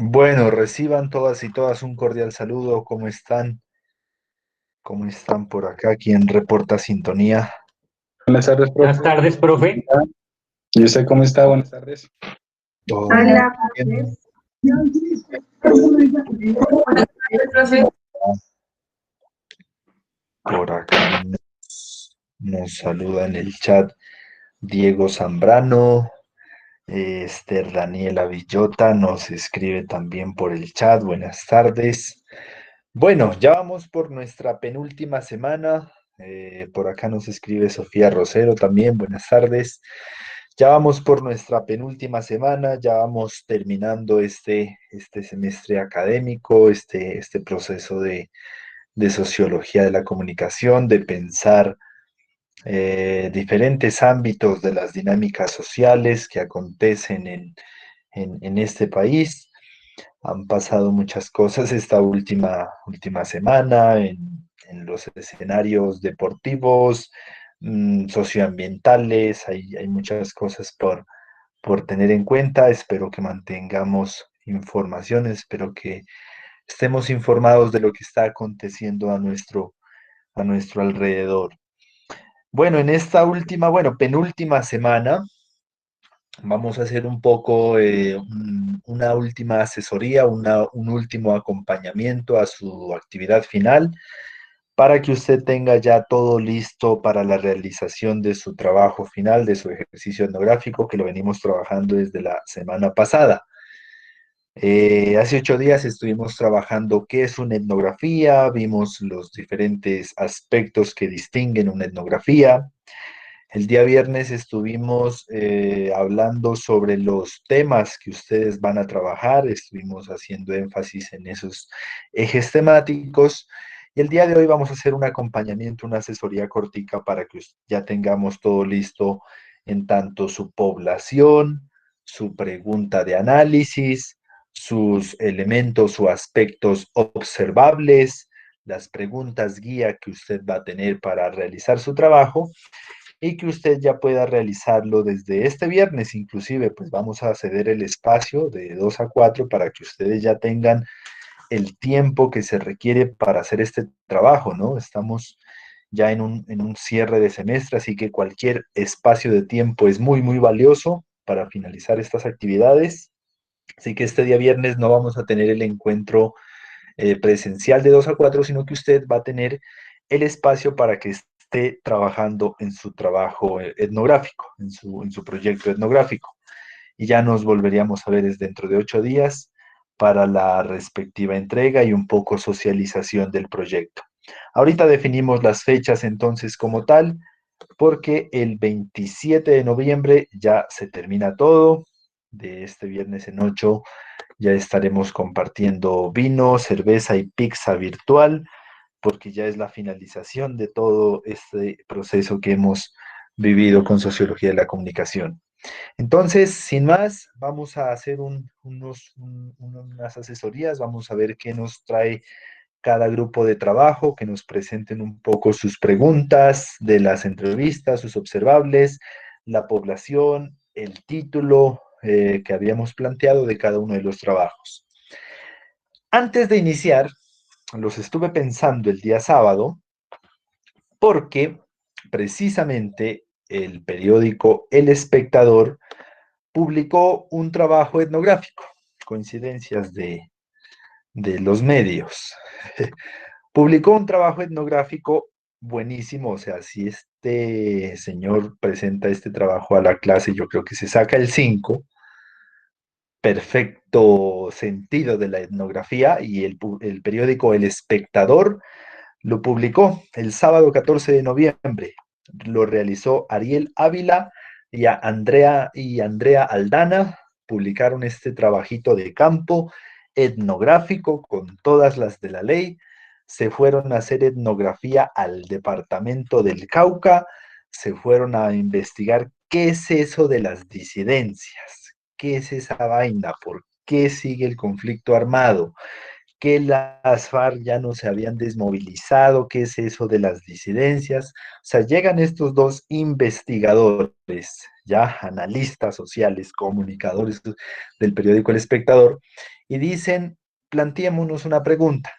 Bueno, reciban todas y todas un cordial saludo. ¿Cómo están? ¿Cómo están por acá? ¿Quién reporta sintonía? Buenas tardes, Buenas profe. tardes, profe. ¿Y usted cómo está? Buenas tardes. Todo muy Hola, bien. profe. Por acá nos saluda en el chat Diego Zambrano, Esther Daniela Villota nos escribe también por el chat. Buenas tardes. Bueno, ya vamos por nuestra penúltima semana. Por acá nos escribe Sofía Rosero también. Buenas tardes. Ya vamos por nuestra penúltima semana, ya vamos terminando este semestre académico, este proceso de sociología de la comunicación, de pensar diferentes ámbitos de las dinámicas sociales que acontecen en este país. Han pasado muchas cosas esta última semana en los escenarios deportivos, socioambientales, hay muchas cosas por tener en cuenta. Espero que mantengamos información, espero que estemos informados de lo que está aconteciendo a nuestro alrededor. Bueno, en esta penúltima semana, vamos a hacer un poco una última asesoría, un último acompañamiento a su actividad final para que usted tenga ya todo listo para la realización de su trabajo final, de su ejercicio etnográfico, que lo venimos trabajando desde la semana pasada. Hace 8 días estuvimos trabajando qué es una etnografía, vimos los diferentes aspectos que distinguen una etnografía. El día viernes estuvimos hablando sobre los temas que ustedes van a trabajar, estuvimos haciendo énfasis en esos ejes temáticos y el día de hoy vamos a hacer un acompañamiento, una asesoría cortica para que ya tengamos todo listo en tanto su población, su pregunta de análisis, sus elementos o aspectos observables, las preguntas guía que usted va a tener para realizar su trabajo y que usted ya pueda realizarlo desde este viernes. Inclusive, pues vamos a ceder el espacio de 2 a 4 para que ustedes ya tengan el tiempo que se requiere para hacer este trabajo, ¿no? Estamos ya en un cierre de semestre, así que cualquier espacio de tiempo es muy, muy valioso para finalizar estas actividades. Así que este día viernes no vamos a tener el encuentro presencial de 2 a 4, sino que usted va a tener el espacio para que esté trabajando en su trabajo etnográfico, en su proyecto etnográfico. Y ya nos volveríamos a ver desde dentro de 8 días para la respectiva entrega y un poco socialización del proyecto. Ahorita definimos las fechas entonces como tal, porque el 27 de noviembre ya se termina todo. De este viernes en 8 ya estaremos compartiendo vino, cerveza y pizza virtual, porque ya es la finalización de todo este proceso que hemos vivido con sociología de la comunicación. Entonces, sin más, vamos a hacer unas asesorías, vamos a ver qué nos trae cada grupo de trabajo, que nos presenten un poco sus preguntas de las entrevistas, sus observables, la población, el título que habíamos planteado de cada uno de los trabajos. Antes de iniciar, los estuve pensando el día sábado porque precisamente el periódico El Espectador publicó un trabajo etnográfico, coincidencias de los medios. Publicó un trabajo etnográfico buenísimo, o sea, si este señor presenta este trabajo a la clase, yo creo que se saca el 5, perfecto sentido de la etnografía, y el periódico El Espectador lo publicó el sábado 14 de noviembre. Lo realizó Ariel Ávila y Andrea Aldana. Publicaron este trabajito de campo etnográfico con todas las de la ley. Se fueron a hacer etnografía al departamento del Cauca. Se fueron a investigar qué es eso de las disidencias. ¿Qué es esa vaina? ¿Por qué sigue el conflicto armado? que las FARC ya no se habían desmovilizado, qué es eso de las disidencias. O sea, llegan estos dos investigadores, ya analistas sociales, comunicadores del periódico El Espectador, y dicen, planteémonos una pregunta.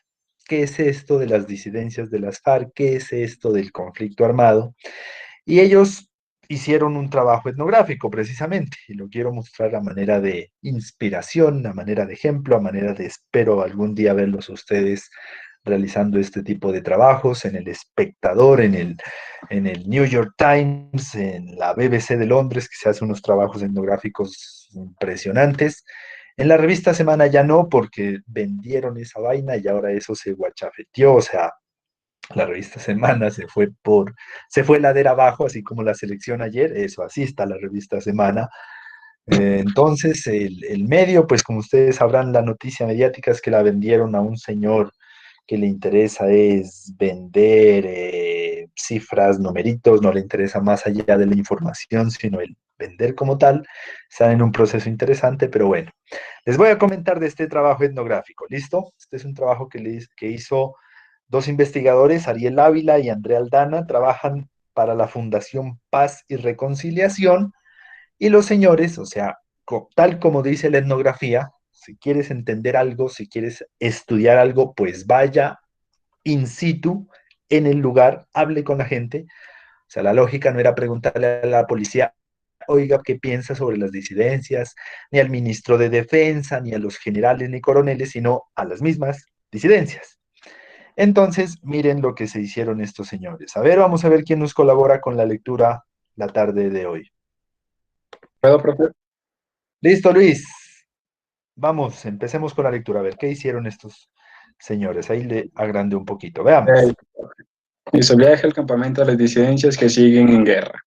¿Qué es esto de las disidencias de las FARC? ¿Qué es esto del conflicto armado? Y ellos hicieron un trabajo etnográfico precisamente, y lo quiero mostrar a manera de inspiración, a manera de ejemplo, a manera de espero algún día verlos a ustedes realizando este tipo de trabajos en El Espectador, en el New York Times, en la BBC de Londres, que se hacen unos trabajos etnográficos impresionantes. En la revista Semana ya no, porque vendieron esa vaina y ahora eso se guachafeteó, o sea, la revista Semana se fue ladera abajo, así como la selección ayer, eso, así está la revista Semana. Entonces, el medio, pues como ustedes sabrán, la noticia mediática es que la vendieron a un señor que le interesa es vender cifras, numeritos, no le interesa más allá de la información, sino el vender como tal. Están en un proceso interesante, pero bueno, les voy a comentar de este trabajo etnográfico, ¿listo? Este es un trabajo que hizo dos investigadores, Ariel Ávila y Andrea Aldana, trabajan para la Fundación Paz y Reconciliación, y los señores, o sea, tal como dice la etnografía, si quieres entender algo, si quieres estudiar algo, pues vaya in situ, en el lugar, hable con la gente. O sea, la lógica no era preguntarle a la policía, oiga, ¿qué piensa sobre las disidencias? Ni al ministro de Defensa, ni a los generales ni coroneles, sino a las mismas disidencias. Entonces, miren lo que se hicieron estos señores. A ver, vamos a ver quién nos colabora con la lectura la tarde de hoy. ¿Puedo, profe? Listo, Luis. Vamos, empecemos con la lectura. A ver, ¿qué hicieron estos señores? Ahí le agrandé un poquito. Veamos. Hizo viaje al campamento de las disidencias que siguen en guerra.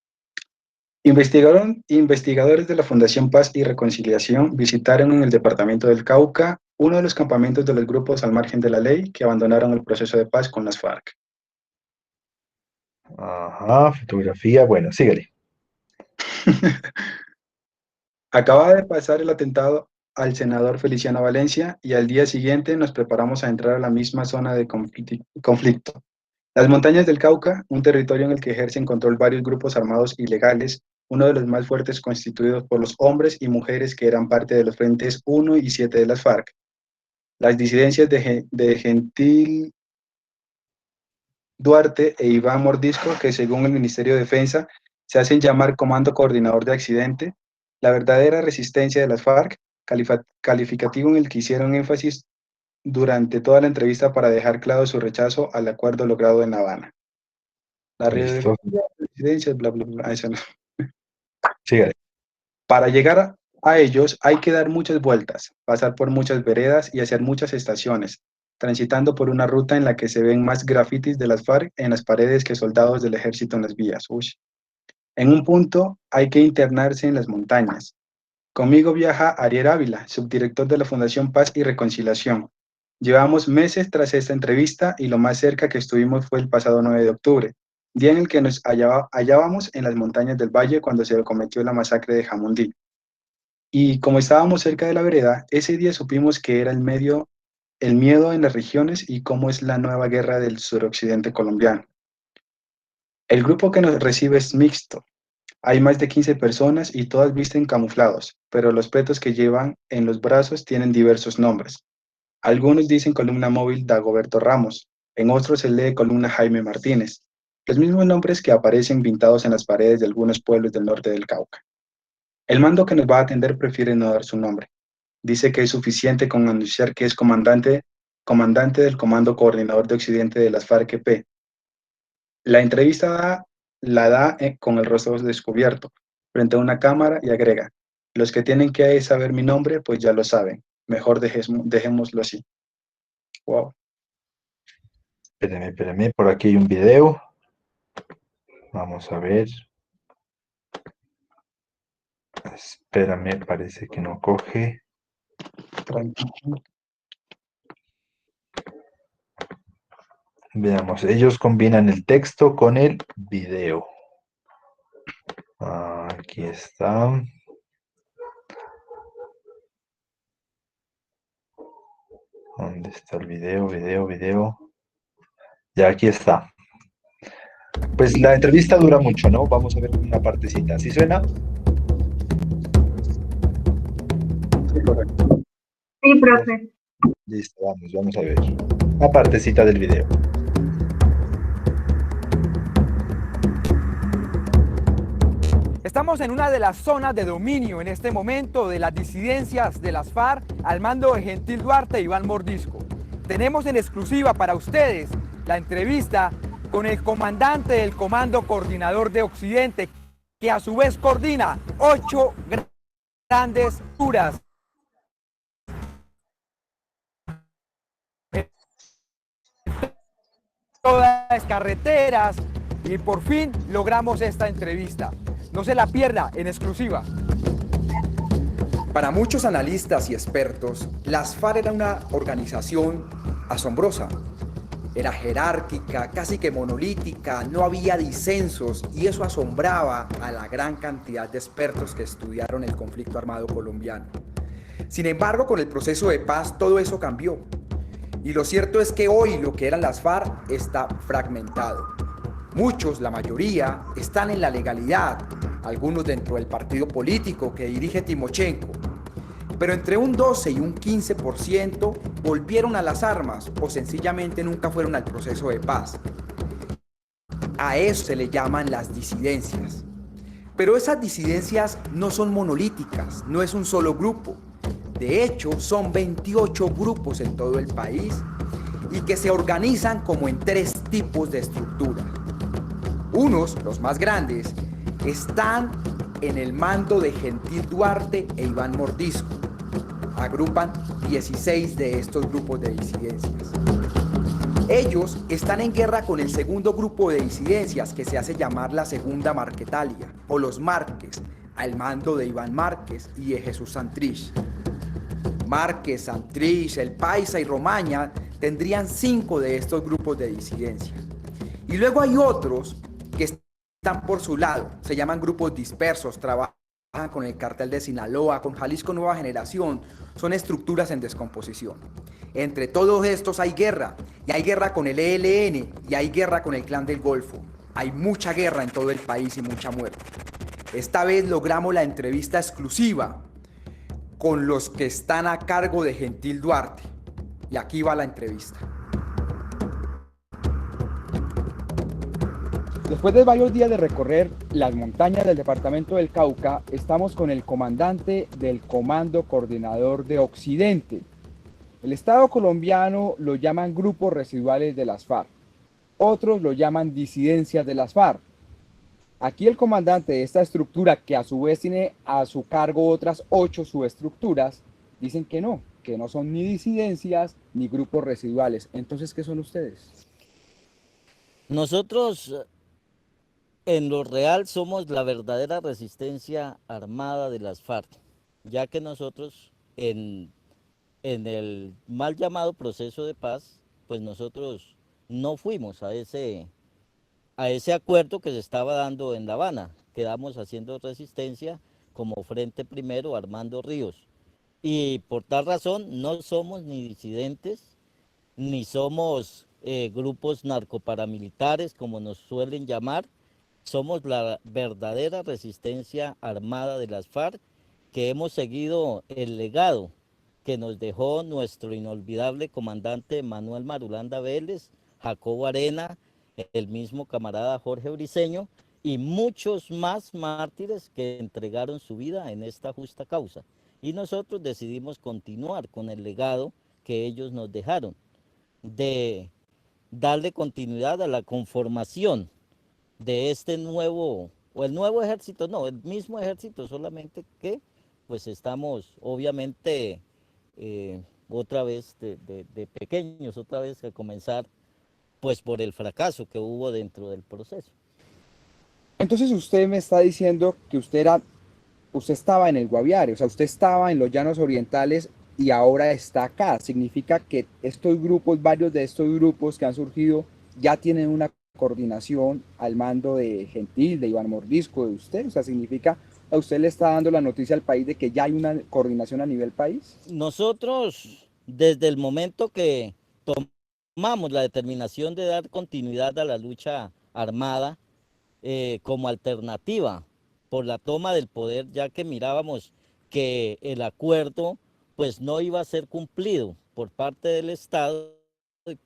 Investigadores de la Fundación Paz y Reconciliación visitaron en el departamento del Cauca uno de los campamentos de los grupos al margen de la ley que abandonaron el proceso de paz con las FARC. Ajá, fotografía. Bueno, síguele. Acaba de pasar el atentado al senador Feliciano Valencia y al día siguiente nos preparamos a entrar a la misma zona de conflicto. Las montañas del Cauca, un territorio en el que ejercen control varios grupos armados ilegales, uno de los más fuertes constituidos por los hombres y mujeres que eran parte de los frentes 1 y 7 de las FARC. Las disidencias de Gentil Duarte e Iván Mordisco, que según el Ministerio de Defensa se hacen llamar Comando Coordinador de Accidente, la verdadera resistencia de las FARC, calificativo en el que hicieron énfasis durante toda la entrevista para dejar claro su rechazo al acuerdo logrado en La Habana. La Listo. residencia, bla, bla, bla, eso no. Síguele. Para llegar a ellos hay que dar muchas vueltas, pasar por muchas veredas y hacer muchas estaciones, transitando por una ruta en la que se ven más grafitis de las FARC en las paredes que soldados del ejército en las vías. Uy. En un punto hay que internarse en las montañas. Conmigo viaja Ariel Ávila, subdirector de la Fundación Paz y Reconciliación. Llevamos meses tras esta entrevista y lo más cerca que estuvimos fue el pasado 9 de octubre, día en el que nos hallábamos en las montañas del valle cuando se cometió la masacre de Jamundí. Y como estábamos cerca de la vereda, ese día supimos que era el miedo en las regiones y cómo es la nueva guerra del suroccidente colombiano. El grupo que nos recibe es mixto. Hay más de 15 personas y todas visten camuflados, pero los petos que llevan en los brazos tienen diversos nombres. Algunos dicen columna móvil Dagoberto Ramos, en otros se lee columna Jaime Martínez, los mismos nombres que aparecen pintados en las paredes de algunos pueblos del norte del Cauca. El mando que nos va a atender prefiere no dar su nombre. Dice que es suficiente con anunciar que es comandante del Comando Coordinador de Occidente de las FARC-EP. La entrevista la da con el rostro descubierto, frente a una cámara y agrega, los que tienen que saber mi nombre, pues ya lo saben. Mejor dejémoslo así. Wow. Espérame, por aquí hay un video. Vamos a ver. Espérame, parece que no coge. Tranquilo. Veamos, ellos combinan el texto con el video. Aquí está. ¿Dónde está el video? Video. Ya aquí está. Pues la entrevista dura mucho, ¿no? Vamos a ver una partecita. ¿Sí suena? Sí, correcto. Sí, profe. Listo, vamos a ver. Una partecita del video. Estamos en una de las zonas de dominio en este momento de las disidencias de las FARC al mando de Gentil Duarte e Iván Mordisco. Tenemos en exclusiva para ustedes la entrevista con el comandante del Comando Coordinador de Occidente, que a su vez coordina 8 grandes curas. Todas las carreteras y por fin logramos esta entrevista. No se la pierda en exclusiva. Para muchos analistas y expertos, las FARC era una organización asombrosa. Era jerárquica, casi que monolítica, no había disensos y eso asombraba a la gran cantidad de expertos que estudiaron el conflicto armado colombiano. Sin embargo, con el proceso de paz todo eso cambió. Y lo cierto es que hoy lo que eran las FARC está fragmentado. Muchos, la mayoría, están en la legalidad, algunos dentro del partido político que dirige Timochenko. Pero entre un 12 y un 15% volvieron a las armas o sencillamente nunca fueron al proceso de paz. A eso se le llaman las disidencias. Pero esas disidencias no son monolíticas, no es un solo grupo. De hecho, son 28 grupos en todo el país y que se organizan como en 3 tipos de estructura. Unos, los más grandes, están en el mando de Gentil Duarte e Iván Mordisco. Agrupan 16 de estos grupos de disidencias. Ellos están en guerra con el segundo grupo de disidencias que se hace llamar la Segunda Marquetalia o los Márquez, al mando de Iván Márquez y de Jesús Santrich. Márquez, Santrich, El Paisa y Romaña tendrían 5 de estos grupos de disidencia. Y luego hay otros que están por su lado, se llaman grupos dispersos, trabajan con el cartel de Sinaloa, con Jalisco Nueva Generación, son estructuras en descomposición. Entre todos estos hay guerra, y hay guerra con el ELN, y hay guerra con el Clan del Golfo. Hay mucha guerra en todo el país y mucha muerte. Esta vez logramos la entrevista exclusiva con los que están a cargo de Gentil Duarte. Y aquí va la entrevista. Después de varios días de recorrer las montañas del departamento del Cauca, estamos con el comandante del Comando Coordinador de Occidente. El Estado colombiano lo llaman grupos residuales de las FARC. Otros lo llaman disidencias de las FARC. Aquí el comandante de esta estructura, que a su vez tiene a su cargo otras 8 subestructuras, dicen que no son ni disidencias ni grupos residuales. Entonces, ¿qué son ustedes? Nosotros en lo real somos la verdadera resistencia armada de las FARC, ya que nosotros en el mal llamado proceso de paz, pues nosotros no fuimos a ese acuerdo que se estaba dando en La Habana. Quedamos haciendo resistencia como Frente Primero Armando Ríos. Y por tal razón no somos ni disidentes, ni somos grupos narcoparamilitares, como nos suelen llamar. Somos la verdadera resistencia armada de las FARC, que hemos seguido el legado que nos dejó nuestro inolvidable comandante Manuel Marulanda Vélez, Jacobo Arena, el mismo camarada Jorge Briceño y muchos más mártires que entregaron su vida en esta justa causa. Y nosotros decidimos continuar con el legado que ellos nos dejaron, de darle continuidad a la conformación de este nuevo, o el nuevo ejército, no, el mismo ejército, solamente que pues estamos obviamente otra vez de pequeños, otra vez a comenzar pues por el fracaso que hubo dentro del proceso. Entonces usted me está diciendo que usted estaba en el Guaviare, o sea, usted estaba en los Llanos Orientales y ahora está acá. Significa que estos grupos, varios de estos grupos que han surgido, ya tienen una coordinación al mando de Gentil, de Iván Mordisco, de usted. O sea, significa, a usted le está dando la noticia al país de que ya hay una coordinación a nivel país. Nosotros desde el momento que tomamos la determinación de dar continuidad a la lucha armada como alternativa por la toma del poder, ya que mirábamos que el acuerdo pues no iba a ser cumplido por parte del Estado,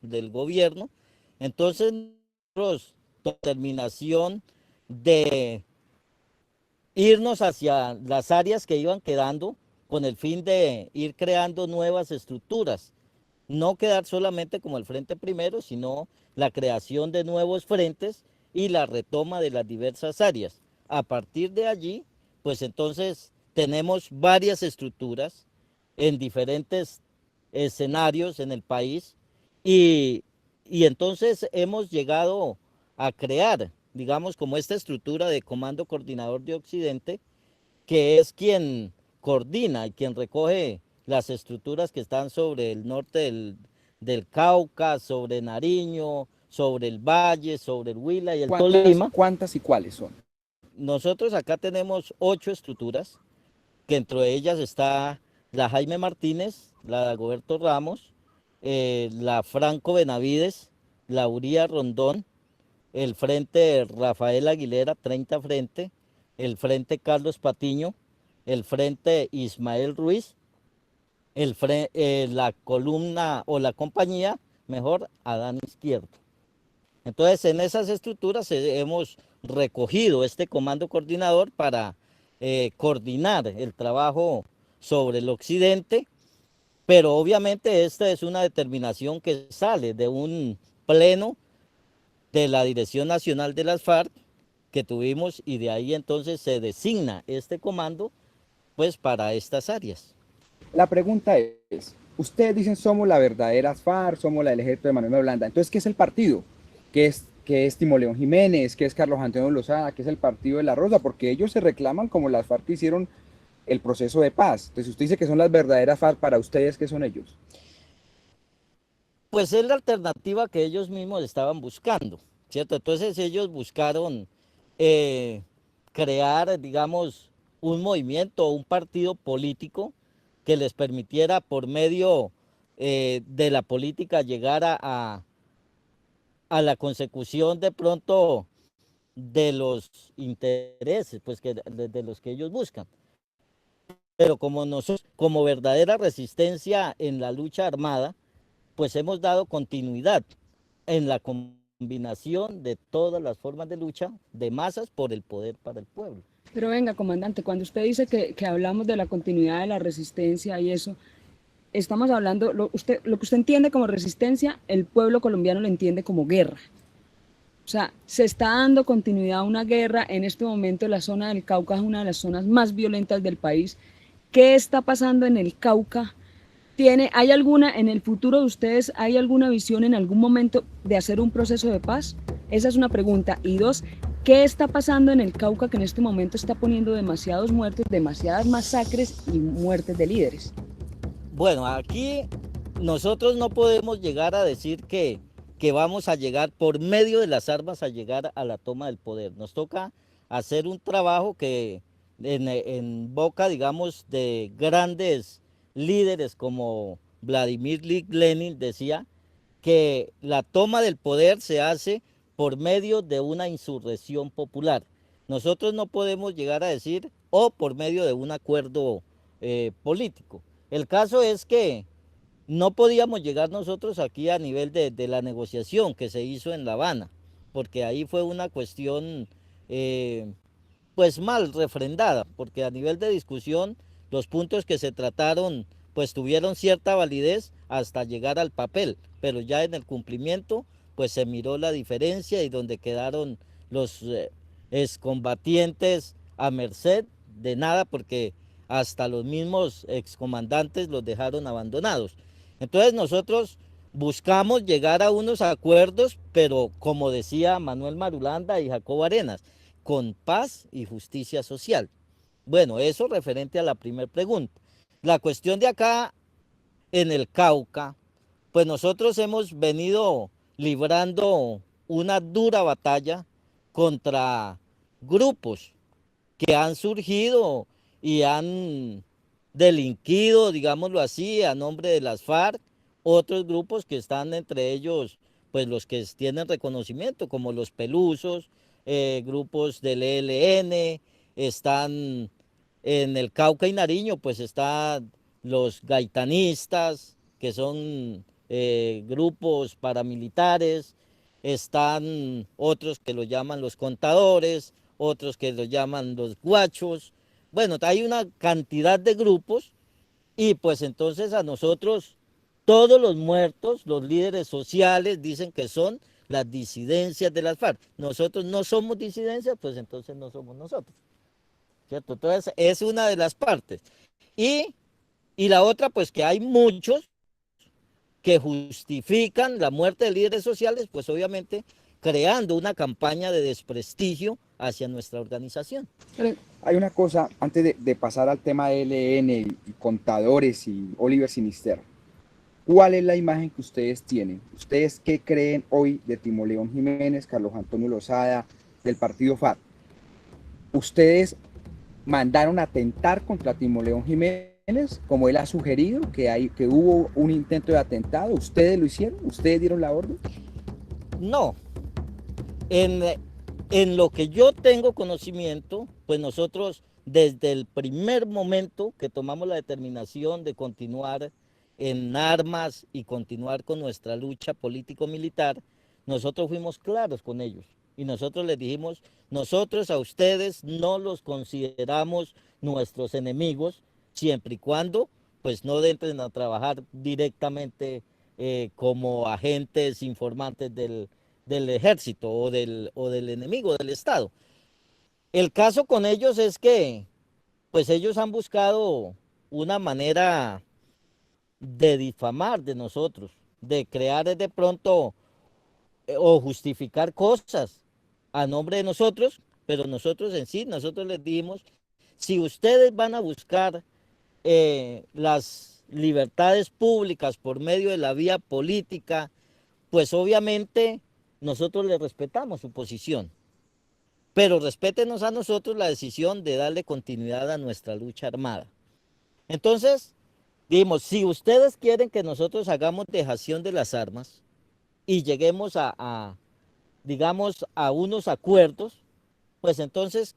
del gobierno, entonces nosotros determinación de irnos hacia las áreas que iban quedando con el fin de ir creando nuevas estructuras. No quedar solamente como el Frente Primero, sino la creación de nuevos frentes y la retoma de las diversas áreas. A partir de allí, pues entonces tenemos varias estructuras en diferentes escenarios en el país y, y entonces hemos llegado a crear, digamos, como esta estructura de Comando Coordinador de Occidente, que es quien coordina y quien recoge las estructuras que están sobre el norte del Cauca, sobre Nariño, sobre el Valle, sobre el Huila y el Tolima. ¿Cuántas y cuáles son? Nosotros acá tenemos 8 estructuras, que dentro de ellas está la Jaime Martínez, la Dagoberto Ramos, la Franco Benavides, la Uría Rondón, el Frente Rafael Aguilera, 30 Frente, el Frente Carlos Patiño, el Frente Ismael Ruiz, la columna o la compañía, mejor, Adán Izquierdo. Entonces, en esas estructuras hemos recogido este comando coordinador para coordinar el trabajo sobre el occidente, pero obviamente esta es una determinación que sale de un pleno de la Dirección Nacional de las FARC que tuvimos y de ahí entonces se designa este comando pues para estas áreas. La pregunta es, ustedes dicen somos la verdadera FARC, somos la del ejército de Manuel Marulanda, entonces ¿qué es el partido? ¿Qué es Timo León Jiménez? ¿Qué es Carlos Antonio Lozada? ¿Qué es el partido de la Rosa? Porque ellos se reclaman como las FARC que hicieron el proceso de paz. Entonces usted dice que son las verdaderas FARC, para ustedes, ¿qué son ellos? Pues es la alternativa que ellos mismos estaban buscando, ¿cierto? Entonces ellos buscaron crear, digamos, un movimiento, un partido político que les permitiera por medio de la política llegar a la consecución de pronto de los intereses pues de los que ellos buscan. Pero como nosotros, como verdadera resistencia en la lucha armada, pues hemos dado continuidad en la combinación de todas las formas de lucha de masas por el poder para el pueblo. Pero venga, comandante, cuando usted dice que hablamos de la continuidad de la resistencia y eso, estamos hablando, lo que usted entiende como resistencia, el pueblo colombiano lo entiende como guerra. O sea, se está dando continuidad a una guerra. En este momento la zona del Cauca es una de las zonas más violentas del país. ¿Qué está pasando en el Cauca? ¿Hay alguna, en el futuro de ustedes, hay alguna visión en algún momento de hacer un proceso de paz? Esa es una pregunta. Y dos, ¿qué está pasando en el Cauca que en este momento está poniendo demasiados muertos, demasiadas masacres y muertes de líderes? Bueno, aquí nosotros no podemos llegar a decir que vamos a llegar por medio de las armas a llegar a la toma del poder. Nos toca hacer un trabajo que en boca, digamos, de grandes líderes como Vladimir Lenin decía que la toma del poder se hace por medio de una insurrección popular. Nosotros no podemos llegar a decir o por medio de un acuerdo político. El caso es que no podíamos llegar nosotros aquí a nivel de la negociación que se hizo en La Habana, porque ahí fue una cuestión pues mal refrendada, porque a nivel de discusión los puntos que se trataron pues tuvieron cierta validez hasta llegar al papel, pero ya en el cumplimiento pues se miró la diferencia y donde quedaron los excombatientes a merced de nada, porque hasta los mismos excomandantes los dejaron abandonados. Entonces nosotros buscamos llegar a unos acuerdos, pero como decía Manuel Marulanda y Jacobo Arenas, con paz y justicia social. Bueno, eso referente a la primera pregunta. La cuestión de acá en el Cauca, pues nosotros hemos venido librando una dura batalla contra grupos que han surgido y han delinquido, digámoslo así, a nombre de las FARC, otros grupos que están entre ellos, pues los que tienen reconocimiento, como los Pelusos, grupos del ELN, están en el Cauca y Nariño, pues están los gaitanistas, que son grupos paramilitares, están otros que los llaman los contadores, otros que los llaman los guachos. Bueno, hay una cantidad de grupos y pues entonces a nosotros todos los muertos, los líderes sociales dicen que son las disidencias de las FARC. Nosotros no somos disidencias, pues entonces no somos nosotros, ¿cierto? Entonces es una de las partes. Y, y la otra, pues que hay muchos que justifican la muerte de líderes sociales, pues obviamente creando una campaña de desprestigio hacia nuestra organización. Hay una cosa, antes de pasar al tema de ELN y contadores y Oliver Sinister, ¿cuál es la imagen que ustedes tienen? ¿Ustedes qué creen hoy de Timoleón Jiménez, Carlos Antonio Lozada, del partido FARC? ¿Ustedes mandaron a atentar contra Timoleón Jiménez, como él ha sugerido, que hubo un intento de atentado? ¿Ustedes lo hicieron? ¿Ustedes dieron la orden? No. En lo que yo tengo conocimiento, pues nosotros desde el primer momento que tomamos la determinación de continuar en armas y continuar con nuestra lucha político-militar, nosotros fuimos claros con ellos y nosotros les dijimos, nosotros a ustedes no los consideramos nuestros enemigos, siempre y cuando pues no entren a trabajar directamente como agentes informantes del ejército o del enemigo del Estado. El caso con ellos es que pues ellos han buscado una manera de difamar de nosotros, de crear de pronto o justificar cosas a nombre de nosotros, pero nosotros en sí, nosotros les dijimos, si ustedes van a buscar las libertades públicas por medio de la vía política, pues obviamente nosotros les respetamos su posición, pero respétenos a nosotros la decisión de darle continuidad a nuestra lucha armada. Entonces, dijimos, si ustedes quieren que nosotros hagamos dejación de las armas y lleguemos digamos, a unos acuerdos, pues entonces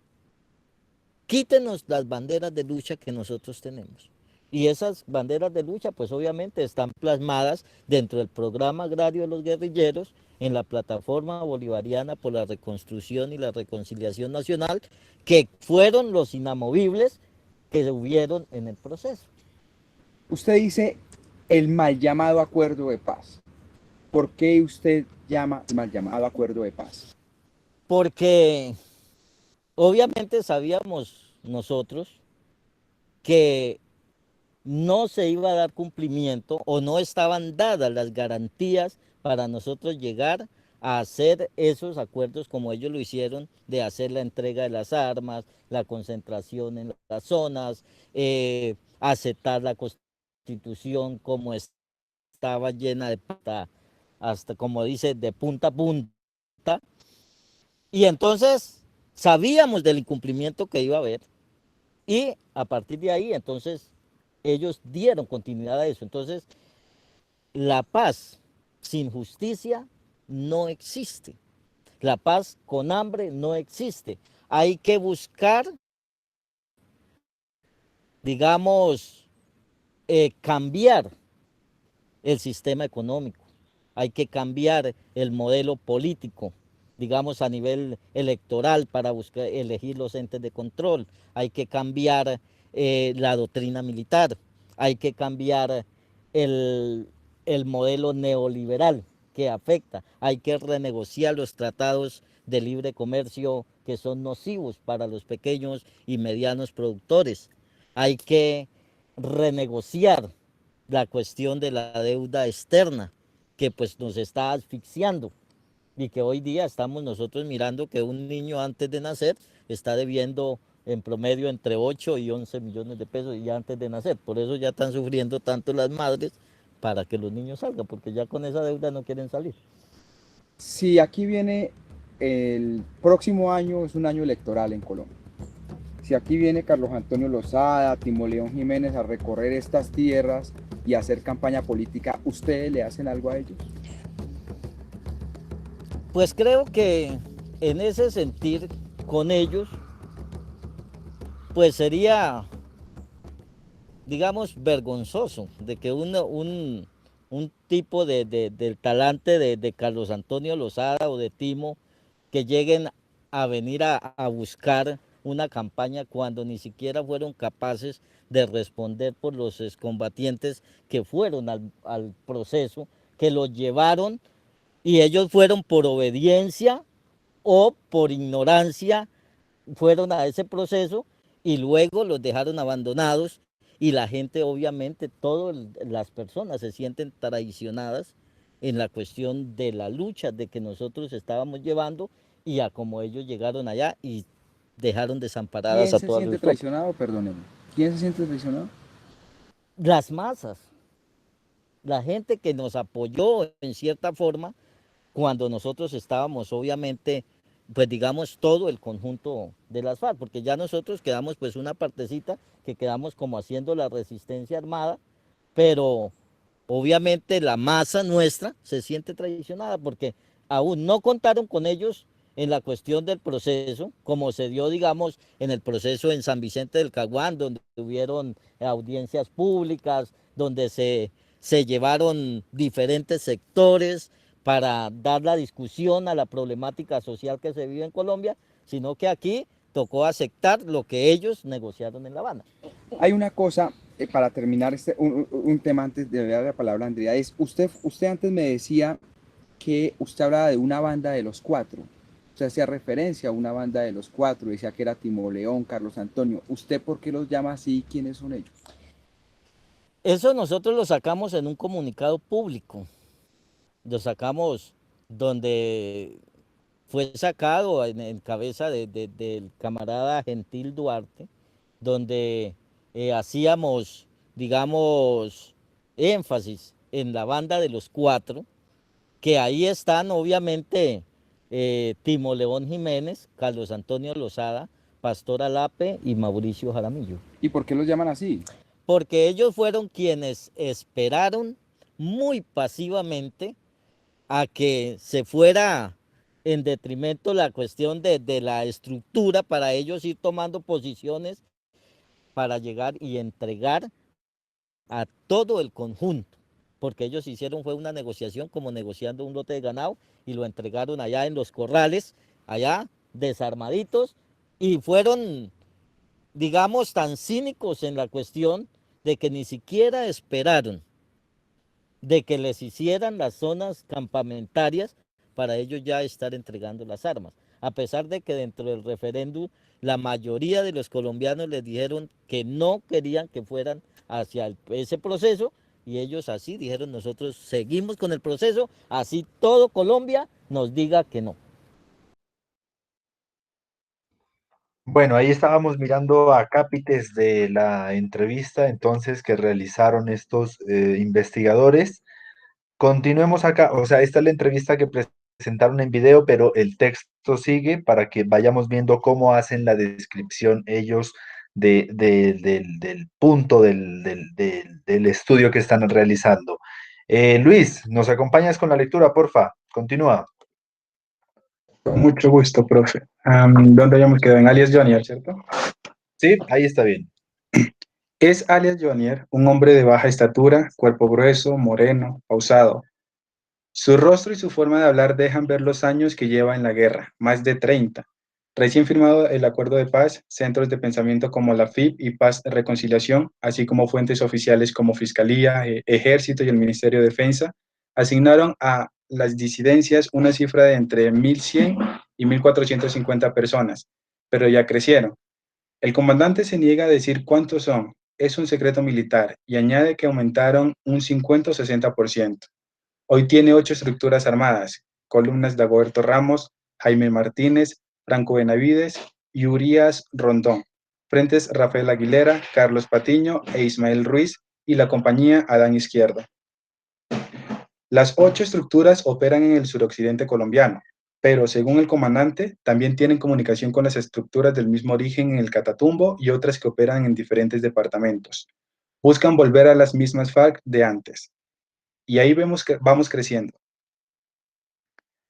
quítenos las banderas de lucha que nosotros tenemos. Y esas banderas de lucha, pues obviamente están plasmadas dentro del programa agrario de los guerrilleros, en la plataforma bolivariana por la reconstrucción y la reconciliación nacional, que fueron los inamovibles que hubieron en el proceso. Usted dice el mal llamado acuerdo de paz. ¿Por qué usted llama el mal llamado acuerdo de paz? Porque obviamente sabíamos nosotros que no se iba a dar cumplimiento o no estaban dadas las garantías para nosotros llegar a hacer esos acuerdos como ellos lo hicieron, de hacer la entrega de las armas, la concentración en las zonas, aceptar la constitución como estaba llena de hasta como dice, de punta a punta. Y entonces sabíamos del incumplimiento que iba a haber y a partir de ahí entonces ellos dieron continuidad a eso. Entonces la paz sin justicia no existe. La paz con hambre no existe. Hay que buscar, digamos, cambiar el sistema económico. Hay que cambiar el modelo político, digamos a nivel electoral para buscar elegir los entes de control. Hay que cambiar la doctrina militar. Hay que cambiar el modelo neoliberal que afecta. Hay que renegociar los tratados de libre comercio que son nocivos para los pequeños y medianos productores. Hay que renegociar la cuestión de la deuda externa que pues nos está asfixiando y que hoy día estamos nosotros mirando que un niño antes de nacer está debiendo en promedio entre 8 y 11 millones de pesos ya antes de nacer. Por eso ya están sufriendo tanto las madres para que los niños salgan, porque ya con esa deuda no quieren salir. Si aquí viene el próximo año, es un año electoral en Colombia. si aquí viene Carlos Antonio Lozada, Timo León Jiménez a recorrer estas tierras y a hacer campaña política, ¿ustedes le hacen algo a ellos? Pues creo que en ese sentir con ellos, pues sería, digamos, vergonzoso de que un tipo del talante de Carlos Antonio Lozada o de Timo, que lleguen a venir a buscar una campaña cuando ni siquiera fueron capaces de responder por los excombatientes que fueron al proceso, que los llevaron, y ellos fueron por obediencia o por ignorancia, fueron a ese proceso y luego los dejaron abandonados, y la gente, obviamente, todas las personas se sienten traicionadas en la cuestión de la lucha de que nosotros estábamos llevando, y a como ellos llegaron allá y dejaron desamparadas ¿Quién a se todas siente las tropas. traicionado? Perdónenme. ¿Quién se siente traicionado? Las masas, la gente que nos apoyó en cierta forma cuando nosotros estábamos, obviamente, pues digamos, todo el conjunto de las FARC, porque ya nosotros quedamos pues una partecita que quedamos como haciendo la resistencia armada, pero obviamente la masa nuestra se siente traicionada porque aún no contaron con ellos en la cuestión del proceso, como se dio, digamos, en el proceso en San Vicente del Caguán, donde tuvieron audiencias públicas, donde se llevaron diferentes sectores para dar la discusión a la problemática social que se vive en Colombia, sino que aquí tocó aceptar lo que ellos negociaron en La Habana. Hay una cosa, para terminar un tema antes de dar la palabra a Andrea, es usted antes me decía que usted hablaba de una banda de los cuatro. O sea, hacía referencia a una banda de los cuatro, decía que era Timo León, Carlos Antonio. ¿Usted por qué los llama así? ¿Quiénes son ellos? Eso nosotros lo sacamos en un comunicado público. Lo sacamos donde fue sacado en cabeza del camarada Gentil Duarte, donde hacíamos, digamos, énfasis en la banda de los cuatro, que ahí están obviamente Timo León Jiménez, Carlos Antonio Lozada, Pastor Alape y Mauricio Jaramillo. ¿Y por qué los llaman así? Porque ellos fueron quienes esperaron muy pasivamente a que se fuera en detrimento la cuestión de la estructura para ellos ir tomando posiciones para llegar y entregar a todo el conjunto, porque ellos hicieron fue una negociación como negociando un lote de ganado y lo entregaron allá en los corrales, allá desarmaditos, y fueron, digamos, tan cínicos en la cuestión de que ni siquiera esperaron de que les hicieran las zonas campamentarias para ellos ya estar entregando las armas, a pesar de que dentro del referéndum la mayoría de los colombianos les dijeron que no querían que fueran hacia ese proceso, y ellos así dijeron: nosotros seguimos con el proceso, así todo Colombia nos diga que no. Bueno, ahí estábamos mirando a cápites de la entrevista entonces que realizaron estos investigadores. Continuemos acá, o sea, esta es la entrevista que presentaron en video, pero el texto sigue para que vayamos viendo cómo hacen la descripción ellos del punto del estudio que están realizando. Luis, ¿nos acompañas con la lectura, porfa? Continúa. Con mucho gusto, profe. ¿Dónde habíamos quedado? En alias Jonier, ¿cierto? Sí, ahí está bien. Es alias Jonier, un hombre de baja estatura, cuerpo grueso, moreno, pausado. Su rostro y su forma de hablar dejan ver los años que lleva en la guerra, más de 30. Recién firmado el acuerdo de paz, centros de pensamiento como la FIP y Paz y Reconciliación, así como fuentes oficiales como Fiscalía, Ejército y el Ministerio de Defensa, asignaron a las disidencias una cifra de entre 1.100 y 1.450 personas, pero ya crecieron. El comandante se niega a decir cuántos son, es un secreto militar, y añade que aumentaron un 50 o 60%. Hoy tiene 8 estructuras armadas: columnas Dagoberto Ramos, Jaime Martínez, Franco Benavides y Urias Rondón, frentes Rafael Aguilera, Carlos Patiño e Ismael Ruiz, y la compañía Adán Izquierdo. Las 8 estructuras operan en el suroccidente colombiano. pero según el comandante, también tienen comunicación con las estructuras del mismo origen en el Catatumbo y otras que operan en diferentes departamentos. Buscan volver a las mismas FARC de antes. Y ahí vemos que vamos creciendo.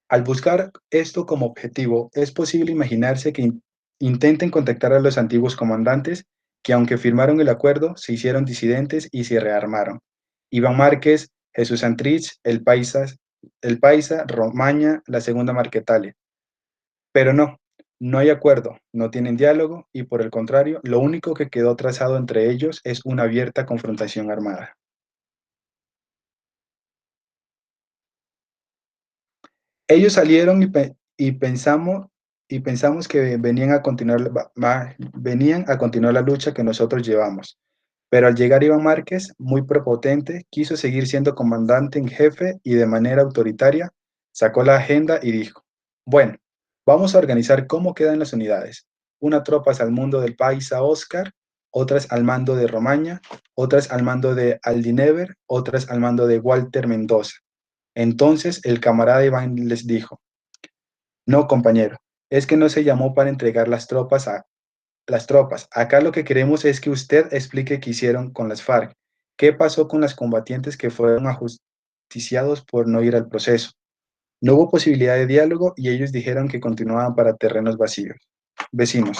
Al buscar esto como objetivo, es posible imaginarse que intenten contactar a los antiguos comandantes que, aunque firmaron el acuerdo, se hicieron disidentes y se rearmaron. Iván Márquez, Jesús Santrich, el Paisa, Romaña, la Segunda Marquetalia. Pero no, no hay acuerdo, no tienen diálogo y, por el contrario, lo único que quedó trazado entre ellos es una abierta confrontación armada. Ellos salieron y pensamos que venían a continuar, venían a continuar la lucha que nosotros llevamos. Pero al llegar Iván Márquez, muy prepotente, quiso seguir siendo comandante en jefe y de manera autoritaria sacó la agenda y dijo, bueno, vamos a organizar cómo quedan las unidades. Unas tropas al mando del Paisa Oscar, otras al mando de Romaña, otras al mando de Aldinever, otras al mando de Walter Mendoza. Entonces el camarada Iván les dijo, no, compañero, es que no se llamó para entregar las tropas. Acá lo que queremos es que usted explique qué hicieron con las FARC. ¿Qué pasó con los combatientes que fueron ajusticiados por no ir al proceso? No hubo posibilidad de diálogo y ellos dijeron que continuaban para terrenos vecinos.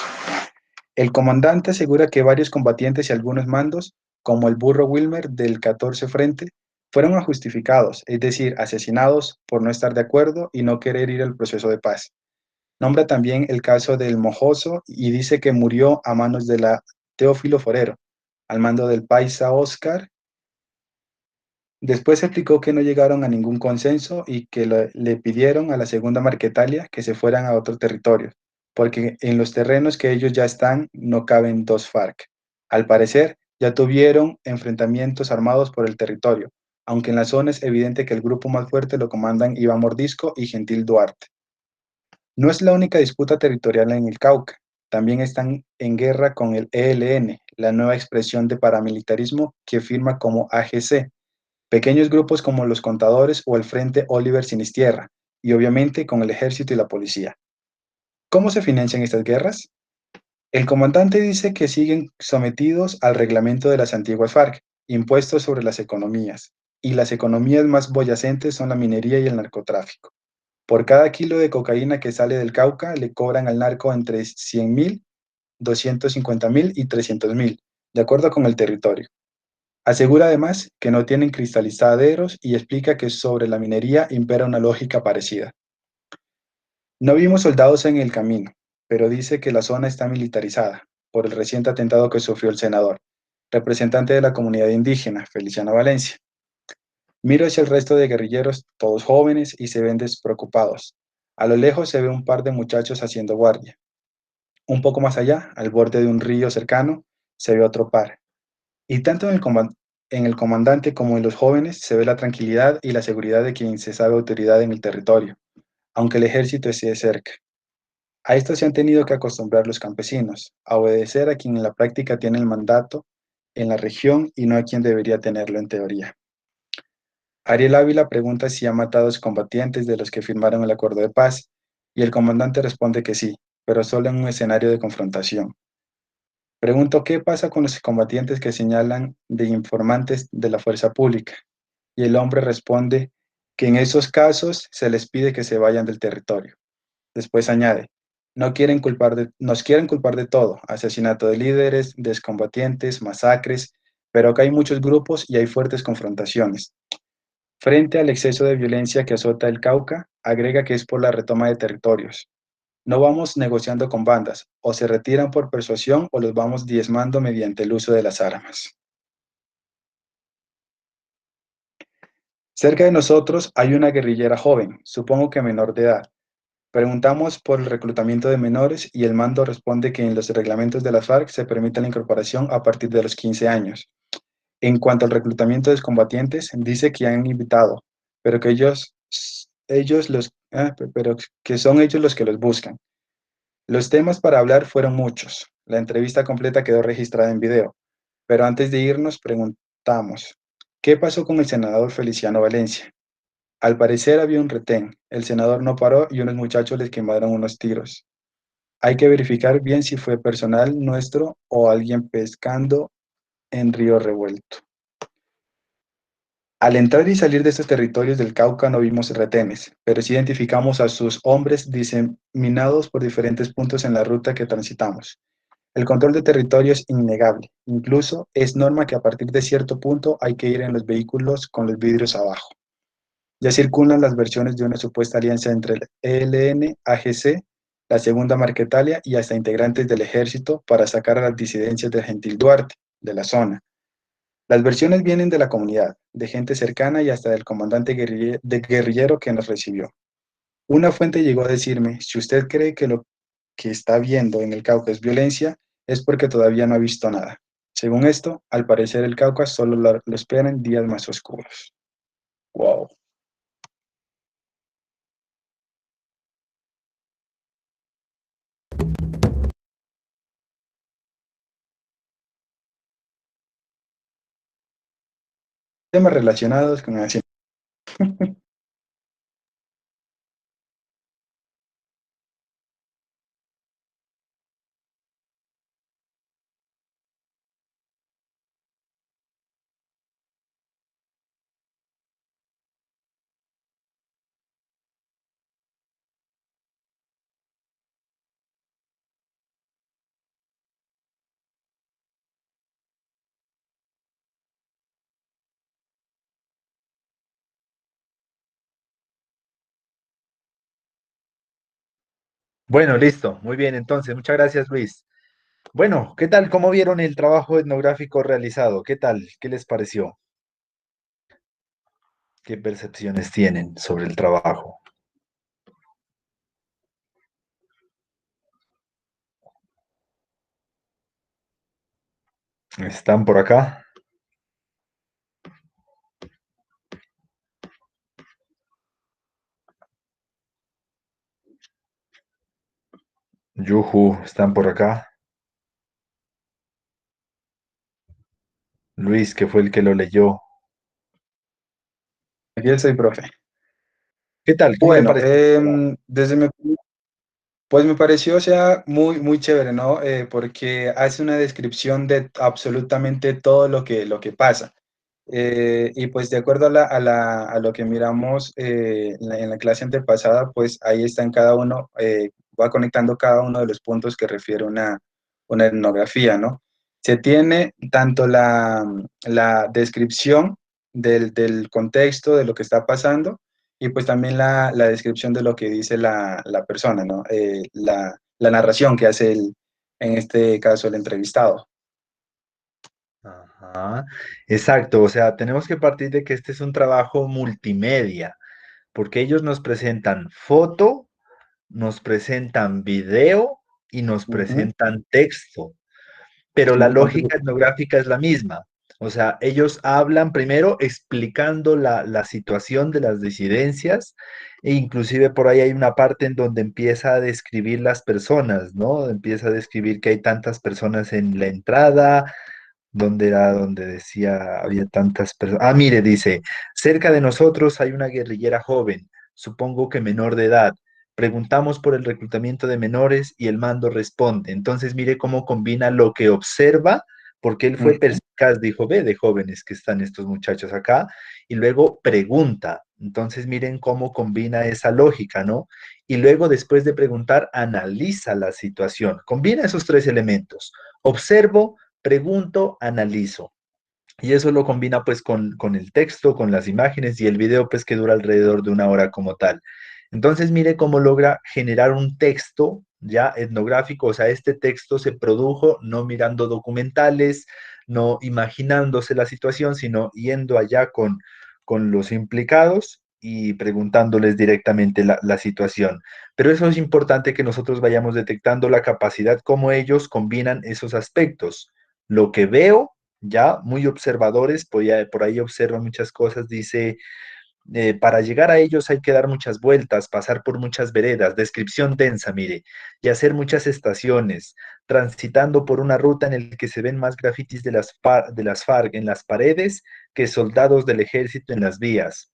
El comandante asegura que varios combatientes y algunos mandos, como el burro Wilmer del 14 Frente, fueron ajustificados, es decir, asesinados por no estar de acuerdo y no querer ir al proceso de paz. Nombra también el caso del Mojoso y dice que murió a manos de la Teófilo Forero, al mando del Paisa Oscar. Después explicó que no llegaron a ningún consenso y que le pidieron a la Segunda Marquetalia que se fueran a otro territorio, porque en los terrenos que ellos ya están no caben dos FARC. Al parecer, ya tuvieron enfrentamientos armados por el territorio, aunque en la zona es evidente que el grupo más fuerte lo comandan Iván Mordisco y Gentil Duarte. No es la única disputa territorial en el Cauca, también están en guerra con el ELN, la nueva expresión de paramilitarismo que firma como AGC, pequeños grupos como los Contadores o el Frente Oliver Sinistierra, y obviamente con el ejército y la policía. ¿Cómo se financian estas guerras? El comandante dice que siguen sometidos al reglamento de las antiguas FARC, impuestos sobre las economías, y las economías más boyacentes son la minería y el narcotráfico. Por cada kilo de cocaína que sale del Cauca, le cobran al narco entre 100.000, 250.000 y 300.000, de acuerdo con el territorio. Asegura además que no tienen cristalizaderos y explica que sobre la minería impera una lógica parecida. No vimos soldados en el camino, pero dice que la zona está militarizada por el reciente atentado que sufrió el senador, representante de la comunidad indígena, Feliciano Valencia. Miro hacia el resto de guerrilleros, todos jóvenes y se ven despreocupados. A lo lejos se ve un par de muchachos haciendo guardia. Un poco más allá, al borde de un río cercano, se ve otro par. Y tanto en el comandante como en los jóvenes se ve la tranquilidad y la seguridad de quien se sabe autoridad en el territorio, aunque el ejército esté cerca. A esto se han tenido que acostumbrar los campesinos, a obedecer a quien en la práctica tiene el mandato en la región y no a quien debería tenerlo en teoría. Ariel Ávila pregunta si ha matado a los combatientes de los que firmaron el acuerdo de paz, y el comandante responde que sí, pero solo en un escenario de confrontación. Pregunto qué pasa con los combatientes que señalan de informantes de la fuerza pública, y el hombre responde que en esos casos se les pide que se vayan del territorio. Después añade, nos quieren culpar de todo, asesinato de líderes, de excombatientes, masacres, pero acá hay muchos grupos y hay fuertes confrontaciones. Frente al exceso de violencia que azota el Cauca, agrega que es por la retoma de territorios. No vamos negociando con bandas, o se retiran por persuasión o los vamos diezmando mediante el uso de las armas. Cerca de nosotros hay una guerrillera joven, supongo que menor de edad. Preguntamos por el reclutamiento de menores y el mando responde que en los reglamentos de las FARC se permite la incorporación a partir de los 15 años. En cuanto al reclutamiento de combatientes, dice que han invitado, pero que pero que son ellos los que los buscan. Los temas para hablar fueron muchos. La entrevista completa quedó registrada en video, pero antes de irnos preguntamos, ¿qué pasó con el senador Feliciano Valencia? Al parecer había un retén. El senador no paró y unos muchachos les quemaron unos tiros. Hay que verificar bien si fue personal nuestro o alguien pescando en río revuelto. Al entrar y salir de estos territorios del Cauca no vimos retenes, pero sí identificamos a sus hombres diseminados por diferentes puntos en la ruta que transitamos. El control de territorio es innegable. Incluso es norma que a partir de cierto punto hay que ir en los vehículos con los vidrios abajo. Ya circulan las versiones de una supuesta alianza entre el ELN, AGC, la Segunda Marquetalia y hasta integrantes del ejército para sacar a las disidencias de Gentil Duarte, de la zona. Las versiones vienen de la comunidad, de gente cercana y hasta del comandante guerrillero que nos recibió. Una fuente llegó a decirme, si usted cree que lo que está viendo en el Cauca es violencia, es porque todavía no ha visto nada. Según esto, al parecer el Cauca solo lo esperan días más oscuros. Wow. Temas relacionados con así. Bueno, listo. Muy bien, entonces, muchas gracias, Luis. Bueno, ¿qué tal? ¿Cómo vieron el trabajo etnográfico realizado? ¿Qué tal? ¿Qué les pareció? ¿Qué percepciones tienen sobre el trabajo? ¿Están por acá? Yuhu, ¿están por acá? Luis, que fue el que lo leyó. Aquí estoy, profe. ¿Qué tal? ¿Cómo le Bueno, pareció el trabajo? pues me pareció, o sea, muy, muy chévere, ¿no? Porque hace una descripción de absolutamente todo lo que pasa. Y pues de acuerdo a lo que miramos en la clase antepasada, pues ahí está en cada uno, va conectando cada uno de los puntos que refiere una etnografía, ¿no? Se tiene tanto la descripción del contexto, de lo que está pasando, y pues también la descripción de lo que dice la persona, ¿no? La narración que hace en este caso el entrevistado. Ajá, exacto, o sea, tenemos que partir de que este es un trabajo multimedia, porque ellos nos presentan foto, nos presentan video y nos Ujú. presentan texto. Pero la Importante. lógica etnográfica es la misma. O sea, ellos hablan primero explicando la situación de las disidencias e inclusive por ahí hay una parte en donde empieza a describir las personas, ¿no? Empieza a describir que hay tantas personas en la entrada, donde era donde decía había tantas personas. Ah, mire, dice, cerca de nosotros hay una guerrillera joven, supongo que menor de edad. Preguntamos por el reclutamiento de menores y el mando responde. Entonces, mire cómo combina lo que observa, porque él fue Ujú. perspicaz, dijo, ve de jóvenes que están estos muchachos acá, y luego pregunta. Entonces, miren cómo combina esa lógica, ¿no? Y luego, después de preguntar, analiza la situación. Combina esos tres elementos. Observo, pregunto, analizo. Y eso lo combina pues con el texto, con las imágenes y el video pues que dura alrededor de una hora como tal. Entonces mire cómo logra generar un texto ya etnográfico, o sea, este texto se produjo no mirando documentales, no imaginándose la situación, sino yendo allá con los implicados y preguntándoles directamente la situación. Pero eso es importante que nosotros vayamos detectando la capacidad, cómo ellos combinan esos aspectos. Lo que veo ya muy observadores, por ahí observan muchas cosas, dice, para llegar a ellos hay que dar muchas vueltas, pasar por muchas veredas, descripción densa, mire, y hacer muchas estaciones, transitando por una ruta en la que se ven más grafitis de las FARC en las paredes que soldados del ejército en las vías.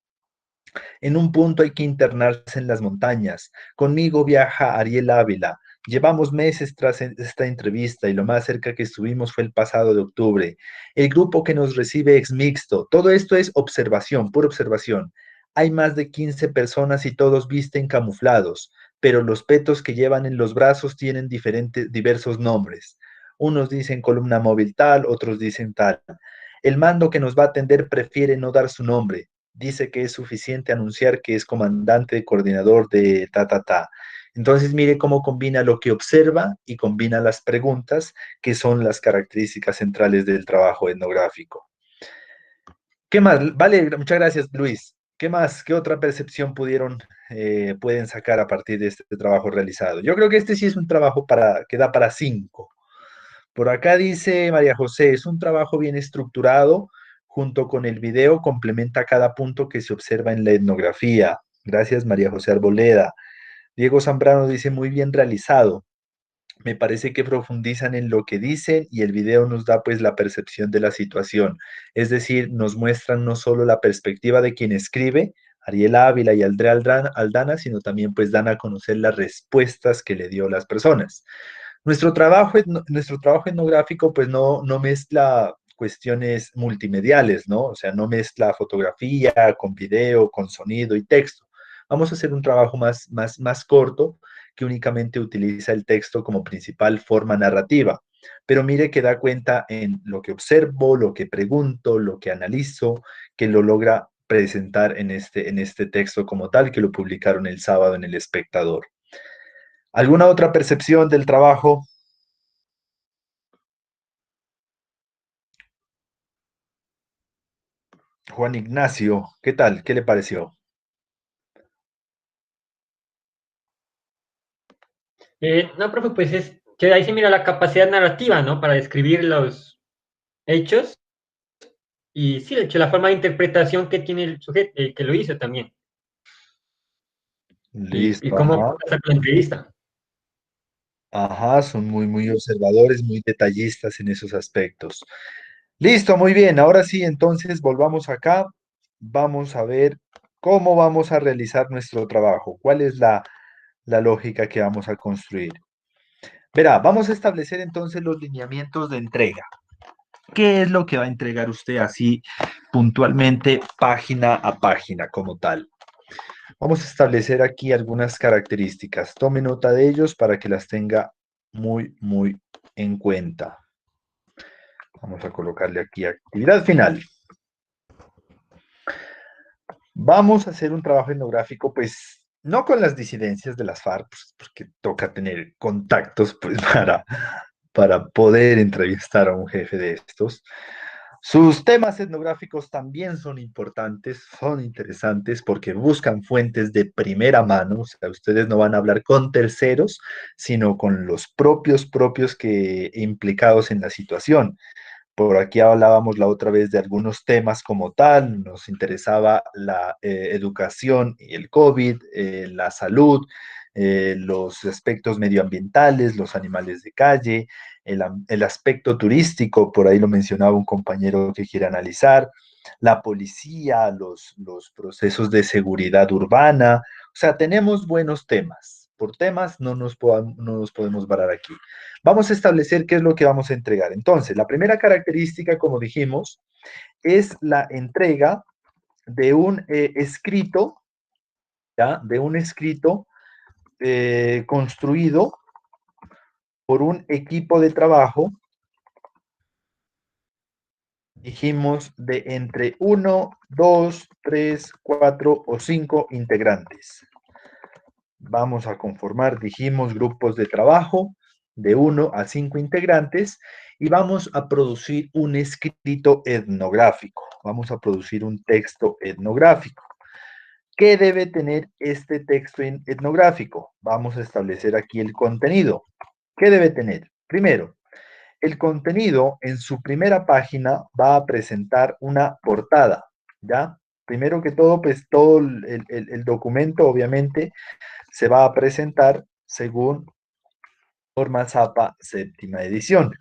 En un punto hay que internarse en las montañas. Conmigo viaja Ariel Ávila. Llevamos meses tras esta entrevista y lo más cerca que estuvimos fue el pasado de octubre. El grupo que nos recibe es mixto. Todo esto es observación, pura observación. Hay más de 15 personas y todos visten camuflados, pero los petos que llevan en los brazos tienen diversos nombres. Unos dicen columna móvil tal, otros dicen tal. El mando que nos va a atender prefiere no dar su nombre. Dice que es suficiente anunciar que es comandante, coordinador de ta, ta, ta. Entonces, mire cómo combina lo que observa y combina las preguntas, que son las características centrales del trabajo etnográfico. ¿Qué más? Vale, muchas gracias, Luis. ¿Qué más? ¿Qué otra percepción pueden sacar a partir de este trabajo realizado? Yo creo que este sí es un trabajo que da para 5. Por acá dice María José, es un trabajo bien estructurado, junto con el video complementa cada punto que se observa en la etnografía. Gracias, María José Arboleda. Diego Zambrano dice, muy bien realizado. Me parece que profundizan en lo que dicen y el video nos da pues la percepción de la situación. Es decir, nos muestran no solo la perspectiva de quien escribe, Ariel Ávila y Aldrea Aldana, sino también pues dan a conocer las respuestas que le dio las personas. Nuestro trabajo etnográfico pues no mezcla cuestiones multimediales, ¿no? O sea, no mezcla fotografía con video, con sonido y texto. Vamos a hacer un trabajo más corto que únicamente utiliza el texto como principal forma narrativa. Pero mire que da cuenta en lo que observo, lo que pregunto, lo que analizo, que lo logra presentar en este texto como tal, que lo publicaron el sábado en El Espectador. ¿Alguna otra percepción del trabajo? Juan Ignacio, ¿qué tal? ¿Qué le pareció? No, profe, pues es que ahí se mira la capacidad narrativa, ¿no? Para describir los hechos y sí, de hecho, la forma de interpretación que tiene el sujeto, el que lo hizo también, y Listo, cómo ajá. hacer la entrevista. Ajá, son muy observadores, muy detallistas en esos aspectos. Listo, muy bien. Ahora sí, entonces volvamos acá. Vamos a ver cómo vamos a realizar nuestro trabajo. ¿Cuál es la lógica que vamos a construir? Verá, vamos a establecer entonces los lineamientos de entrega. ¿Qué es lo que va a entregar usted así puntualmente, página a página como tal? Vamos a establecer aquí algunas características. Tome nota de ellos para que las tenga muy en cuenta. Vamos a colocarle aquí actividad final. Vamos a hacer un trabajo etnográfico, pues, no con las disidencias de las FARC, pues, porque toca tener contactos, pues, para poder entrevistar a un jefe de estos. Sus temas etnográficos también son importantes, son interesantes porque buscan fuentes de primera mano, o sea, ustedes no van a hablar con terceros, sino con los propios que implicados en la situación. Por aquí hablábamos la otra vez de algunos temas como tal, nos interesaba la educación y el COVID, la salud, los aspectos medioambientales, los animales de calle, el aspecto turístico, por ahí lo mencionaba un compañero que quiere analizar, la policía, los procesos de seguridad urbana, o sea, tenemos buenos temas. Por temas no nos podemos parar aquí. Vamos a establecer qué es lo que vamos a entregar. Entonces, la primera característica, como dijimos, es la entrega de un escrito, ¿ya? De un escrito construido por un equipo de trabajo, dijimos, de entre 1, 2, 3, 4 o 5 integrantes. Vamos a conformar, dijimos, grupos de trabajo de 1 a 5 integrantes y vamos a producir un escrito etnográfico. Vamos a producir un texto etnográfico. ¿Qué debe tener este texto etnográfico? Vamos a establecer aquí el contenido. ¿Qué debe tener? Primero, el contenido en su primera página va a presentar una portada, ¿ya? Primero que todo, pues todo el documento obviamente se va a presentar según Norma Zapa, séptima edición.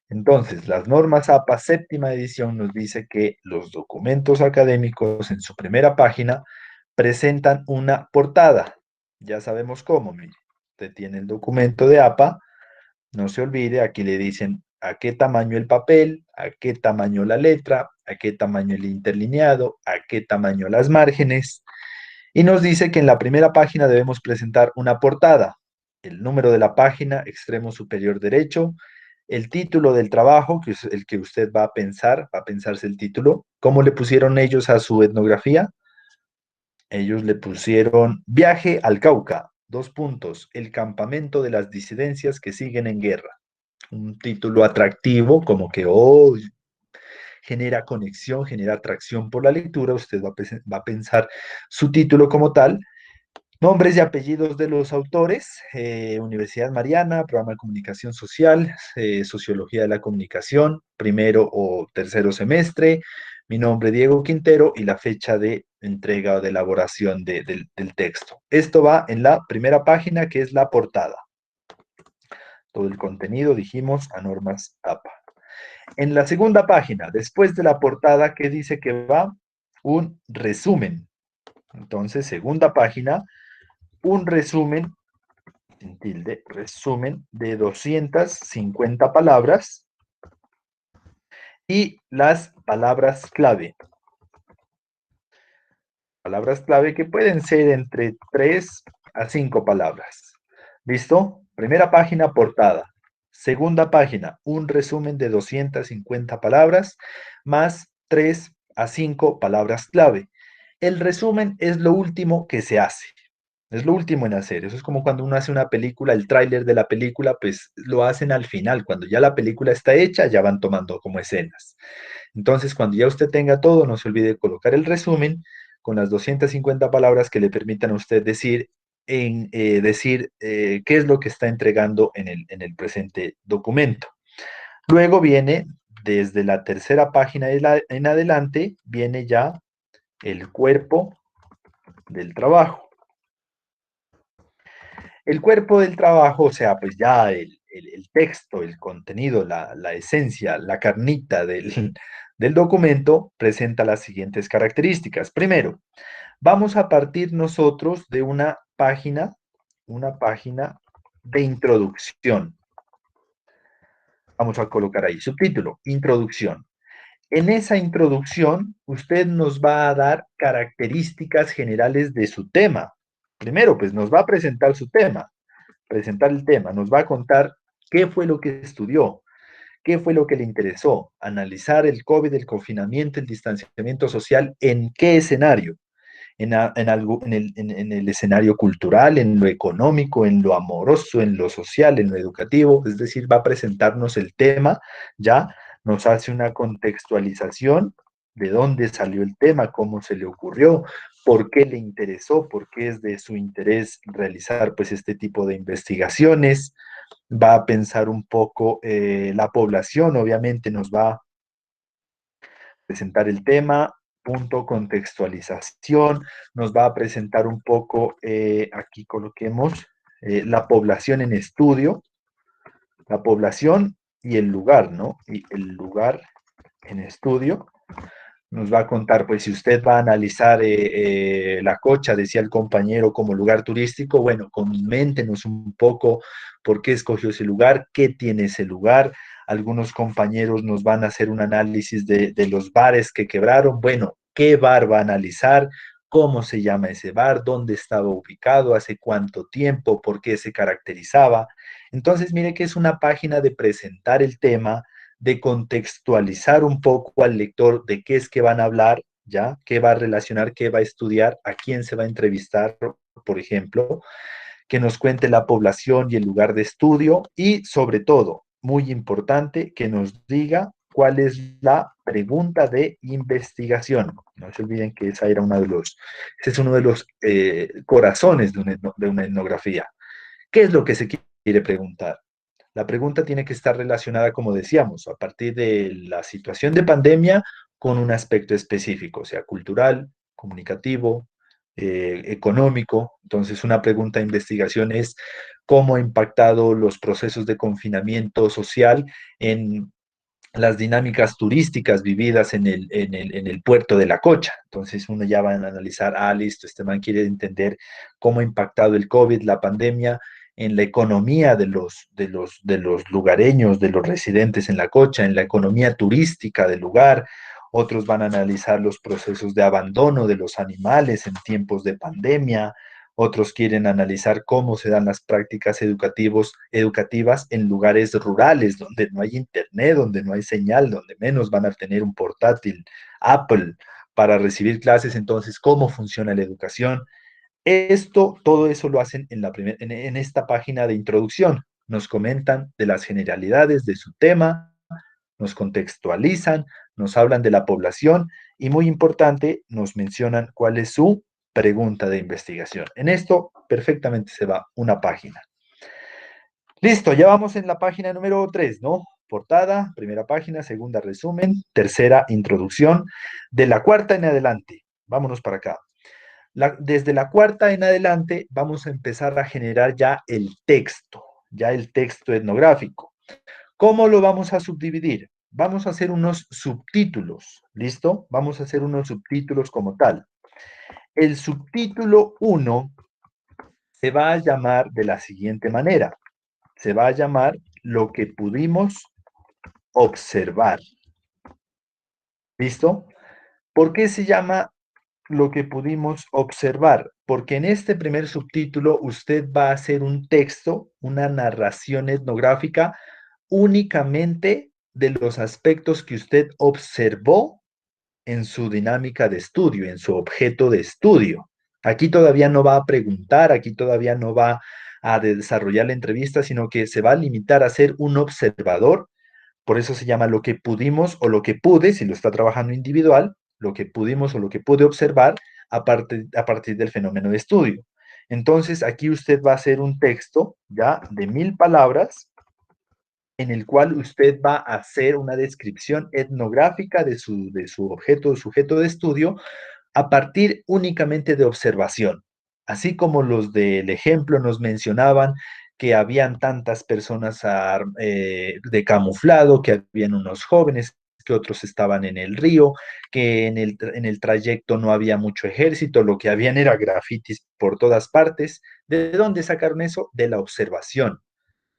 Entonces, las normas APA séptima edición nos dice que los documentos académicos en su primera página presentan una portada. Ya sabemos cómo, mire. Usted tiene el documento de APA, no se olvide, aquí le dicen a qué tamaño el papel, a qué tamaño la letra, a qué tamaño el interlineado, a qué tamaño las márgenes. Y nos dice que en la primera página debemos presentar una portada, el número de la página, extremo superior derecho, el título del trabajo, que es el que usted va a pensarse el título. ¿Cómo le pusieron ellos a su etnografía? Ellos le pusieron Viaje al Cauca, dos puntos, el campamento de las disidencias que siguen en guerra. Un título atractivo, como que, oh, genera conexión, genera atracción por la lectura, usted va a pensar su título como tal. Nombres y apellidos de los autores: Universidad Mariana, Programa de Comunicación Social, Sociología de la Comunicación, primero o tercero semestre, mi nombre Diego Quintero y la fecha de entrega o de elaboración del texto. Esto va en la primera página, que es la portada. Todo el contenido, dijimos, a normas APA. En la segunda página, después de la portada, ¿qué dice que va? Un resumen. Entonces, segunda página, un resumen, sin tilde, resumen de 250 palabras y las palabras clave. Palabras clave que pueden ser entre 3 a 5 palabras. ¿Listo? Primera página, portada. Segunda página, un resumen de 250 palabras más 3 a 5 palabras clave. El resumen es lo último que se hace. Es lo último en hacer. Eso es como cuando uno hace una película, el tráiler de la película, pues lo hacen al final. Cuando ya la película está hecha, ya van tomando como escenas. Entonces, cuando ya usted tenga todo, no se olvide colocar el resumen con las 250 palabras que le permitan a usted decir qué es lo que está entregando en el presente documento. Luego viene, desde la tercera página en adelante, viene ya el cuerpo del trabajo. El cuerpo del trabajo, o sea, pues ya el texto, el contenido, la esencia, la carnita del documento presenta las siguientes características. Primero, vamos a partir nosotros de una página de introducción. Vamos a colocar ahí subtítulo, introducción. En esa introducción, usted nos va a dar características generales de su tema. Primero, pues nos va a presentar su tema, presentar el tema, nos va a contar qué fue lo que estudió, qué fue lo que le interesó, analizar el COVID, el confinamiento, el distanciamiento social, en qué escenario, en el escenario cultural, en lo económico, en lo amoroso, en lo social, en lo educativo, es decir, va a presentarnos el tema, ya nos hace una contextualización de dónde salió el tema, cómo se le ocurrió, por qué le interesó, por qué es de su interés realizar pues este tipo de investigaciones, va a pensar un poco la población, obviamente nos va a presentar el tema, punto, contextualización, nos va a presentar un poco, aquí coloquemos, la población en estudio, la población y el lugar, ¿no? Y el lugar en estudio. Nos va a contar, pues si usted va a analizar La Cocha, decía el compañero, como lugar turístico, bueno, coméntenos un poco por qué escogió ese lugar, qué tiene ese lugar. Algunos compañeros nos van a hacer un análisis de los bares que quebraron. Bueno, ¿qué bar va a analizar? ¿Cómo se llama ese bar? ¿Dónde estaba ubicado? ¿Hace cuánto tiempo? ¿Por qué se caracterizaba? Entonces, mire que es una página de presentar el tema, de contextualizar un poco al lector de qué es que van a hablar, ¿ya? ¿Qué va a relacionar, qué va a estudiar, a quién se va a entrevistar, por ejemplo? Que nos cuente la población y el lugar de estudio y, sobre todo, muy importante, que nos diga cuál es la pregunta de investigación. No se olviden que ese es uno de los corazones de una etnografía. ¿Qué es lo que se quiere preguntar? La pregunta tiene que estar relacionada, como decíamos, a partir de la situación de pandemia con un aspecto específico, sea cultural, comunicativo, económico. Entonces, una pregunta de investigación es cómo ha impactado los procesos de confinamiento social en las dinámicas turísticas vividas en el puerto de La Cocha. Entonces uno ya va a analizar, listo, este man quiere entender cómo ha impactado el COVID, la pandemia, en la economía de los lugareños, de los residentes en La Cocha, en la economía turística del lugar. Otros van a analizar los procesos de abandono de los animales en tiempos de pandemia. Otros quieren analizar cómo se dan las prácticas educativas en lugares rurales, donde no hay internet, donde no hay señal, donde menos van a tener un portátil Apple para recibir clases. Entonces, ¿cómo funciona la educación? Todo eso lo hacen en esta página de introducción. Nos comentan de las generalidades de su tema, nos contextualizan, nos hablan de la población y, muy importante, nos mencionan cuál es su pregunta de investigación. En esto perfectamente se va una página. Listo, ya vamos en la página número 3, ¿no? Portada, primera página, segunda resumen, tercera introducción. De la cuarta en adelante, vámonos para acá. Desde la cuarta en adelante vamos a empezar a generar ya el texto etnográfico. ¿Cómo lo vamos a subdividir? Vamos a hacer unos subtítulos, ¿listo? Vamos a hacer unos subtítulos como tal. El subtítulo 1 se va a llamar de la siguiente manera. Se va a llamar lo que pudimos observar. ¿Listo? ¿Por qué se llama lo que pudimos observar? Porque en este primer subtítulo usted va a hacer un texto, una narración etnográfica únicamente de los aspectos que usted observó en su dinámica de estudio, en su objeto de estudio. Aquí todavía no va a preguntar, aquí todavía no va a desarrollar la entrevista, sino que se va a limitar a ser un observador. Por eso se llama lo que pudimos o lo que pude, si lo está trabajando individual, lo que pudimos o lo que pude observar a partir del fenómeno de estudio. Entonces, aquí usted va a hacer un texto ya de 1000 palabras en el cual usted va a hacer una descripción etnográfica de su objeto, sujeto de estudio, a partir únicamente de observación. Así como los del ejemplo nos mencionaban que habían tantas personas de camuflado, que habían unos jóvenes, que otros estaban en el río, que en el trayecto no había mucho ejército, lo que habían era grafitis por todas partes. ¿De dónde sacaron eso? De la observación.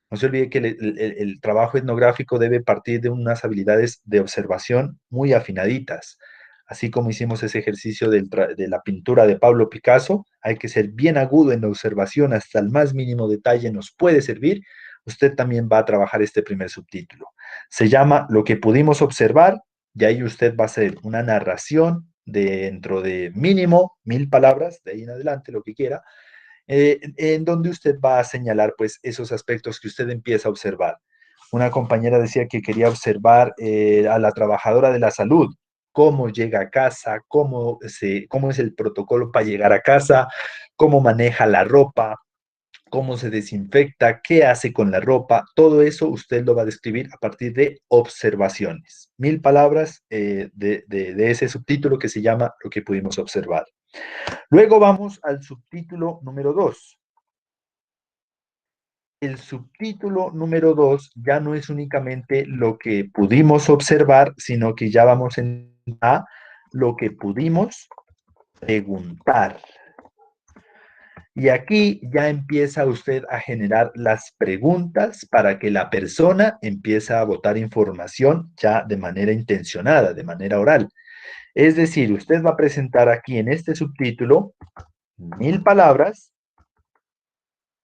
No se olvide que el trabajo etnográfico debe partir de unas habilidades de observación muy afinaditas. Así como hicimos ese ejercicio de la pintura de Pablo Picasso, hay que ser bien agudo en la observación, hasta el más mínimo detalle nos puede servir. Usted también va a trabajar este primer subtítulo. Se llama Lo que pudimos observar, y ahí usted va a hacer una narración dentro de mínimo 1000 palabras, de ahí en adelante, lo que quiera, en donde usted va a señalar pues esos aspectos que usted empieza a observar. Una compañera decía que quería observar a la trabajadora de la salud, cómo llega a casa, cómo es el protocolo para llegar a casa, cómo maneja la ropa, cómo se desinfecta, qué hace con la ropa. Todo eso usted lo va a describir a partir de observaciones. 1000 palabras de ese subtítulo que se llama Lo que pudimos observar. Luego vamos al subtítulo número 2. El subtítulo número 2 ya no es únicamente lo que pudimos observar, sino que ya vamos a lo que pudimos preguntar. Y aquí ya empieza usted a generar las preguntas para que la persona empiece a botar información ya de manera intencionada, de manera oral. Es decir, usted va a presentar aquí en este subtítulo 1000 palabras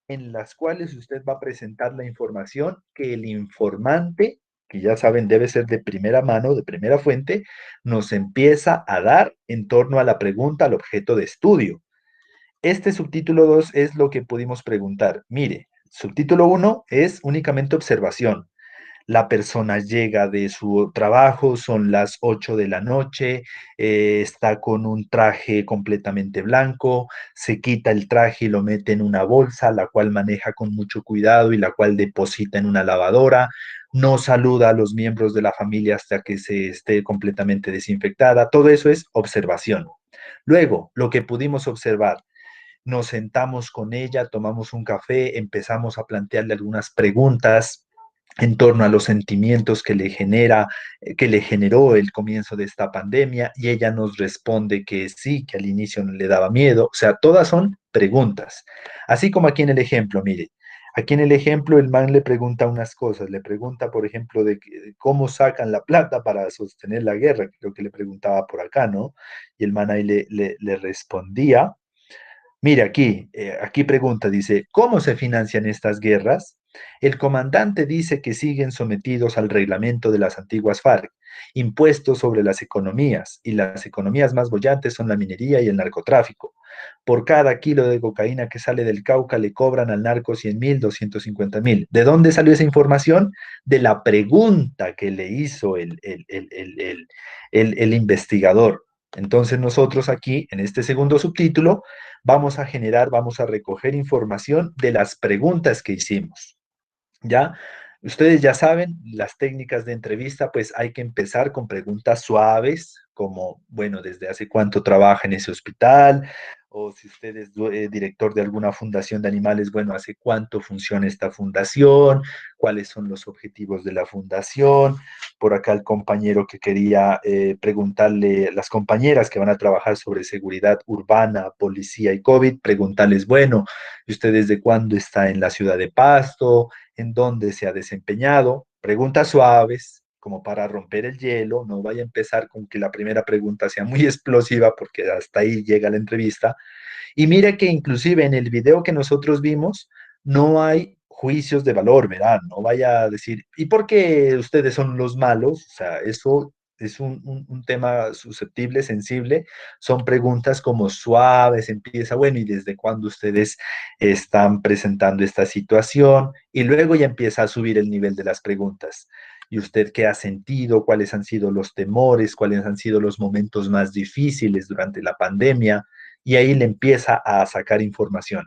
en las cuales usted va a presentar la información que el informante, que ya saben debe ser de primera mano, de primera fuente, nos empieza a dar en torno a la pregunta, al objeto de estudio. Este subtítulo 2 es lo que pudimos preguntar. Mire, subtítulo 1 es únicamente observación. La persona llega de su trabajo, son las 8 de la noche, está con un traje completamente blanco, se quita el traje y lo mete en una bolsa, la cual maneja con mucho cuidado y la cual deposita en una lavadora, no saluda a los miembros de la familia hasta que se esté completamente desinfectada. Todo eso es observación. Luego, lo que pudimos observar. Nos sentamos con ella, tomamos un café, empezamos a plantearle algunas preguntas en torno a los sentimientos que le genera, que le generó el comienzo de esta pandemia, y ella nos responde que sí, que al inicio no le daba miedo. O sea, todas son preguntas. Así como aquí en el ejemplo, mire, aquí en el ejemplo el man le pregunta unas cosas, le pregunta, por ejemplo, de cómo sacan la plata para sostener la guerra, creo que le preguntaba por acá, ¿no? Y el man ahí le respondía. Mire, aquí pregunta, dice, ¿cómo se financian estas guerras? El comandante dice que siguen sometidos al reglamento de las antiguas FARC, impuestos sobre las economías, y las economías más bollantes son la minería y el narcotráfico. Por cada kilo de cocaína que sale del Cauca le cobran al narco 100.000, 250.000. ¿De dónde salió esa información? De la pregunta que le hizo el investigador. Entonces nosotros aquí, en este segundo subtítulo, vamos a recoger información de las preguntas que hicimos. ¿Ya? Ustedes ya saben, las técnicas de entrevista, pues hay que empezar con preguntas suaves, como, bueno, ¿desde hace cuánto trabaja en ese hospital? O si usted es director de alguna fundación de animales, bueno, ¿hace cuánto funciona esta fundación? ¿Cuáles son los objetivos de la fundación? Por acá el compañero que quería preguntarle, las compañeras que van a trabajar sobre seguridad urbana, policía y COVID, preguntarles, bueno, ¿y usted desde cuándo está en la ciudad de Pasto? ¿En dónde se ha desempeñado? Preguntas suaves, como para romper el hielo. No vaya a empezar con que la primera pregunta sea muy explosiva, porque hasta ahí llega la entrevista. Y mire que inclusive en el video que nosotros vimos, no hay juicios de valor, ¿verdad? No vaya a decir, ¿y por qué ustedes son los malos? O sea, eso es un tema susceptible, sensible. Son preguntas como suaves, empieza, bueno, ¿y desde cuándo ustedes están presentando esta situación? Y luego ya empieza a subir el nivel de las preguntas. ¿Y usted qué ha sentido? ¿Cuáles han sido los temores? ¿Cuáles han sido los momentos más difíciles durante la pandemia? Y ahí le empieza a sacar información.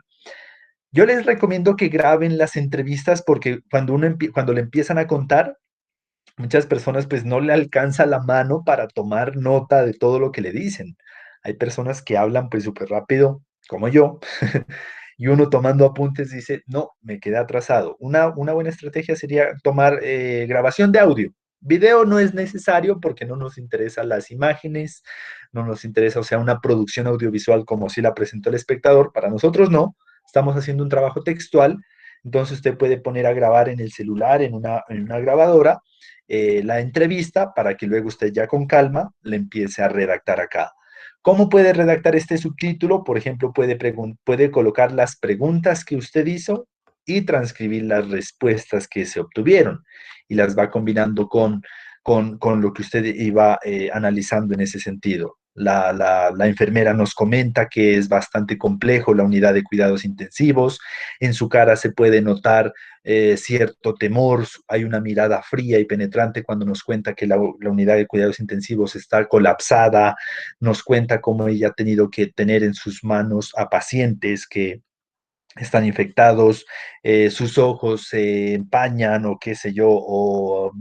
Yo les recomiendo que graben las entrevistas porque cuando le empiezan a contar, muchas personas pues no le alcanza la mano para tomar nota de todo lo que le dicen. Hay personas que hablan pues súper rápido, como yo, y uno tomando apuntes dice, no, me quedé atrasado. Una buena estrategia sería tomar grabación de audio. Video no es necesario porque no nos interesan las imágenes, no nos interesa, o sea, una producción audiovisual como si la presentó el espectador, para nosotros no, estamos haciendo un trabajo textual, entonces usted puede poner a grabar en el celular, en una grabadora, la entrevista para que luego usted ya con calma le empiece a redactar acá. ¿Cómo puede redactar este subtítulo? Por ejemplo, puede colocar las preguntas que usted hizo y transcribir las respuestas que se obtuvieron y las va combinando con lo que usted iba analizando en ese sentido. La enfermera nos comenta que es bastante complejo la unidad de cuidados intensivos. En su cara se puede notar cierto temor, hay una mirada fría y penetrante cuando nos cuenta que la unidad de cuidados intensivos está colapsada, nos cuenta cómo ella ha tenido que tener en sus manos a pacientes que están infectados, sus ojos se empañan o qué sé yo, o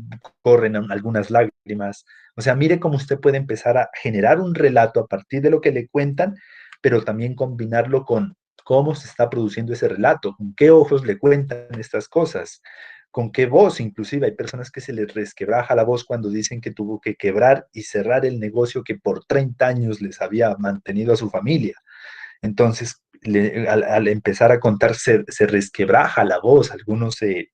corren algunas lágrimas. O sea, mire cómo usted puede empezar a generar un relato a partir de lo que le cuentan, pero también combinarlo con cómo se está produciendo ese relato, con qué ojos le cuentan estas cosas, con qué voz. Inclusive hay personas que se les resquebraja la voz cuando dicen que tuvo que quebrar y cerrar el negocio que por 30 años les había mantenido a su familia. Entonces, al empezar a contar, se resquebraja la voz, algunos se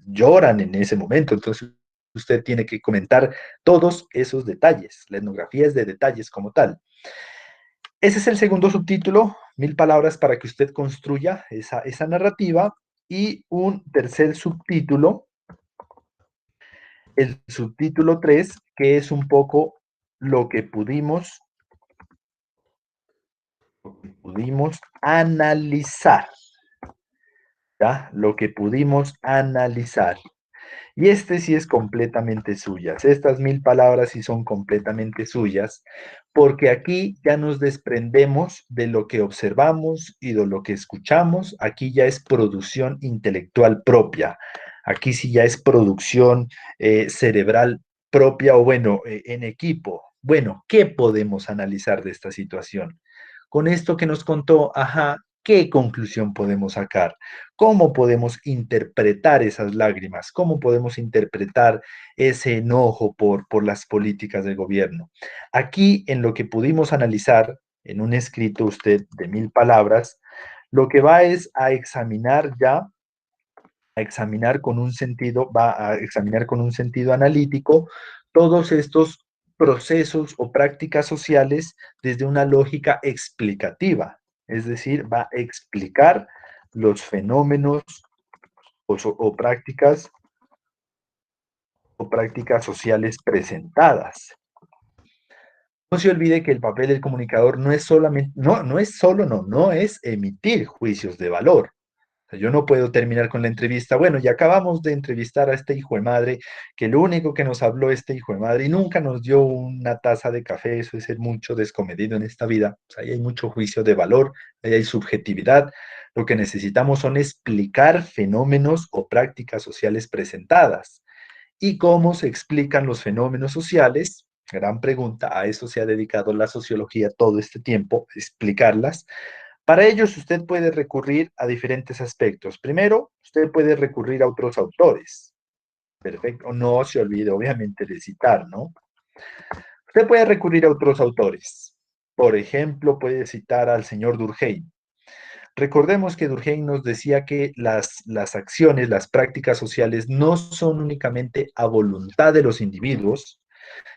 lloran en ese momento. Entonces, usted tiene que comentar todos esos detalles. La etnografía es de detalles como tal. Ese es el segundo subtítulo, 1.000 palabras para que usted construya esa narrativa. Y un tercer subtítulo, el subtítulo 3, que es un poco lo que pudimos analizar. ¿Ya? Lo que pudimos analizar. Y este sí es completamente suyas. Estas 1.000 palabras sí son completamente suyas, porque aquí ya nos desprendemos de lo que observamos y de lo que escuchamos. Aquí ya es producción intelectual propia. Aquí sí ya es producción cerebral propia o bueno, en equipo. Bueno, ¿qué podemos analizar de esta situación? Con esto que nos contó, ajá, ¿Qué conclusión podemos sacar? ¿Cómo podemos interpretar esas lágrimas? ¿Cómo podemos interpretar ese enojo por las políticas del gobierno? Aquí, en lo que pudimos analizar, en un escrito usted de 1000 palabras, lo que va es a examinar ya, a examinar con un sentido, va a examinar con un sentido analítico todos estos procesos o prácticas sociales desde una lógica explicativa, es decir, va a explicar los fenómenos o prácticas sociales presentadas. No se olvide que el papel del comunicador no es solamente, no es emitir juicios de valor. O sea, yo no puedo terminar con la entrevista, bueno, ya acabamos de entrevistar a este hijo de madre, que lo único que nos habló este hijo de madre y nunca nos dio una taza de café, eso es ser mucho descomedido en esta vida. O sea, ahí hay mucho juicio de valor, ahí hay subjetividad. Lo que necesitamos son explicar fenómenos o prácticas sociales presentadas. ¿Y cómo se explican los fenómenos sociales? Gran pregunta, a eso se ha dedicado la sociología todo este tiempo, explicarlas. Para ellos usted puede recurrir a diferentes aspectos. Primero, usted puede recurrir a otros autores. Perfecto, no se olvide obviamente de citar, ¿no? Usted puede recurrir a otros autores. Por ejemplo, puede citar al señor Durkheim. Recordemos que Durkheim nos decía que las acciones, las prácticas sociales no son únicamente a voluntad de los individuos,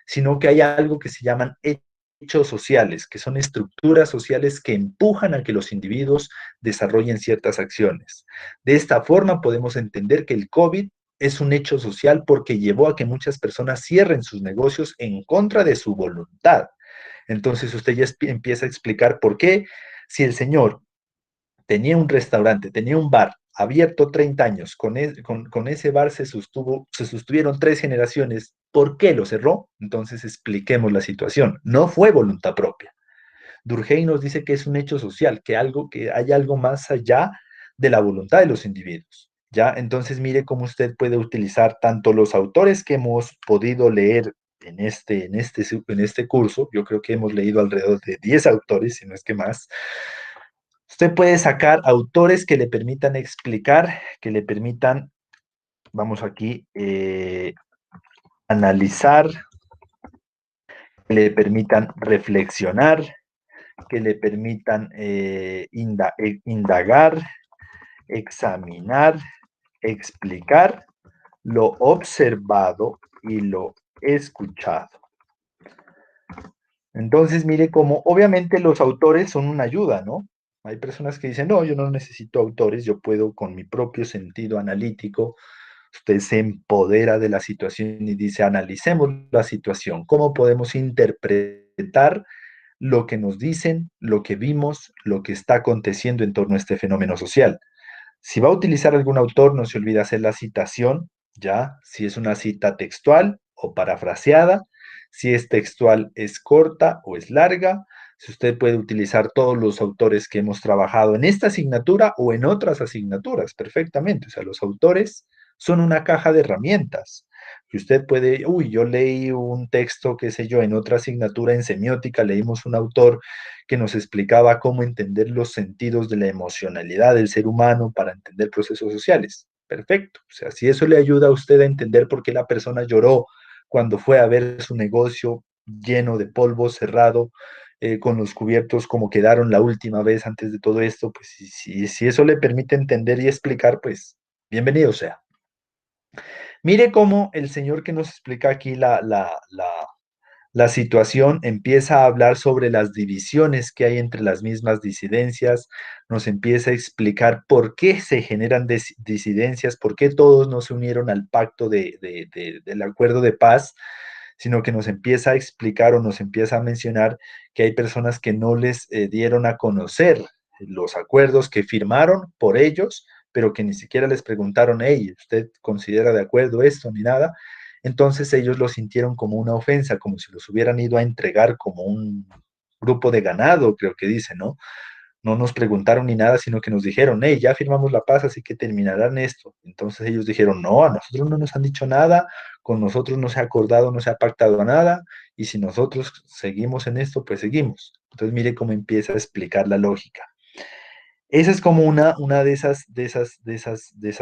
sino que hay algo que se llaman hechos sociales, que son estructuras sociales que empujan a que los individuos desarrollen ciertas acciones. De esta forma podemos entender que el COVID es un hecho social porque llevó a que muchas personas cierren sus negocios en contra de su voluntad. Entonces usted ya empieza a explicar por qué, si el señor tenía un restaurante, tenía un bar abierto 30 años, con ese bar se sostuvieron 3 generaciones, ¿por qué lo cerró? Entonces expliquemos la situación, no fue voluntad propia. Durkheim nos dice que es un hecho social, que hay algo más allá de la voluntad de los individuos. ¿Ya? Entonces mire cómo usted puede utilizar tanto los autores que hemos podido leer en este curso, yo creo que hemos leído alrededor de 10 autores, si no es que más. Usted puede sacar autores que le permitan explicar, que le permitan, vamos aquí, analizar, que le permitan reflexionar, que le permitan indagar, examinar, explicar lo observado y lo escuchado. Entonces, mire cómo, obviamente los autores son una ayuda, ¿no? Hay personas que dicen, no, yo no necesito autores, yo puedo con mi propio sentido analítico. Usted se empodera de la situación y dice, analicemos la situación, cómo podemos interpretar lo que nos dicen, lo que vimos, lo que está aconteciendo en torno a este fenómeno social. Si va a utilizar algún autor, no se olvide hacer la citación, ya, si es una cita textual o parafraseada, si es textual es corta o es larga, si usted puede utilizar todos los autores que hemos trabajado en esta asignatura o en otras asignaturas, perfectamente. O sea, los autores son una caja de herramientas. Que usted puede, yo leí un texto, qué sé yo, en otra asignatura en semiótica, leímos un autor que nos explicaba cómo entender los sentidos de la emocionalidad del ser humano para entender procesos sociales. Perfecto. O sea, si eso le ayuda a usted a entender por qué la persona lloró cuando fue a ver su negocio lleno de polvo, cerrado, con los cubiertos como quedaron la última vez antes de todo esto, pues si eso le permite entender y explicar, pues bienvenido sea. Mire cómo el señor que nos explica aquí la situación empieza a hablar sobre las divisiones que hay entre las mismas disidencias, nos empieza a explicar por qué se generan disidencias, por qué todos no se unieron al pacto del acuerdo de paz, sino que nos empieza a explicar o nos empieza a mencionar que hay personas que no les dieron a conocer los acuerdos que firmaron por ellos, pero que ni siquiera les preguntaron, hey, ¿usted considera de acuerdo esto ni nada? Entonces ellos lo sintieron como una ofensa, como si los hubieran ido a entregar como un grupo de ganado, creo que dice, ¿no? No nos preguntaron ni nada, sino que nos dijeron, hey, ya firmamos la paz, así que terminarán esto. Entonces ellos dijeron, no, a nosotros no nos han dicho nada, con nosotros no se ha acordado, no se ha pactado nada, y si nosotros seguimos en esto, pues seguimos. Entonces mire cómo empieza a explicar la lógica. Esa es como una de esas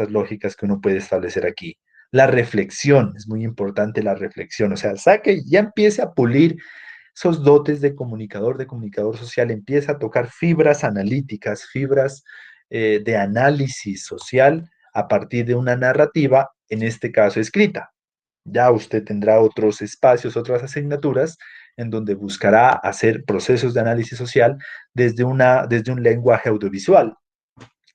lógicas que uno puede establecer aquí. La reflexión, es muy importante la reflexión, o sea, saque, ya empiece a pulir esos dotes de comunicador social, empieza a tocar fibras analíticas, fibras de análisis social a partir de una narrativa, en este caso escrita. Ya usted tendrá otros espacios, otras asignaturas en donde buscará hacer procesos de análisis social desde un lenguaje audiovisual.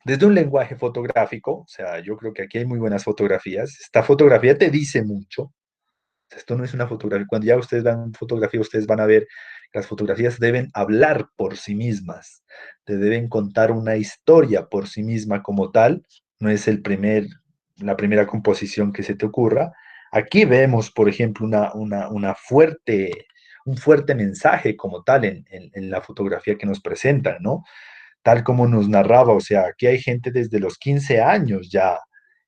Desde un lenguaje fotográfico, o sea, yo creo que aquí hay muy buenas fotografías. Esta fotografía te dice mucho. Esto no es una fotografía. Cuando ya ustedes dan fotografía, ustedes van a ver que las fotografías deben hablar por sí mismas. Te deben contar una historia por sí misma como tal. No es la primera composición que se te ocurra. Aquí vemos, por ejemplo, un fuerte mensaje como tal en la fotografía que nos presentan, ¿no? Tal como nos narraba, o sea, aquí hay gente desde los 15 años ya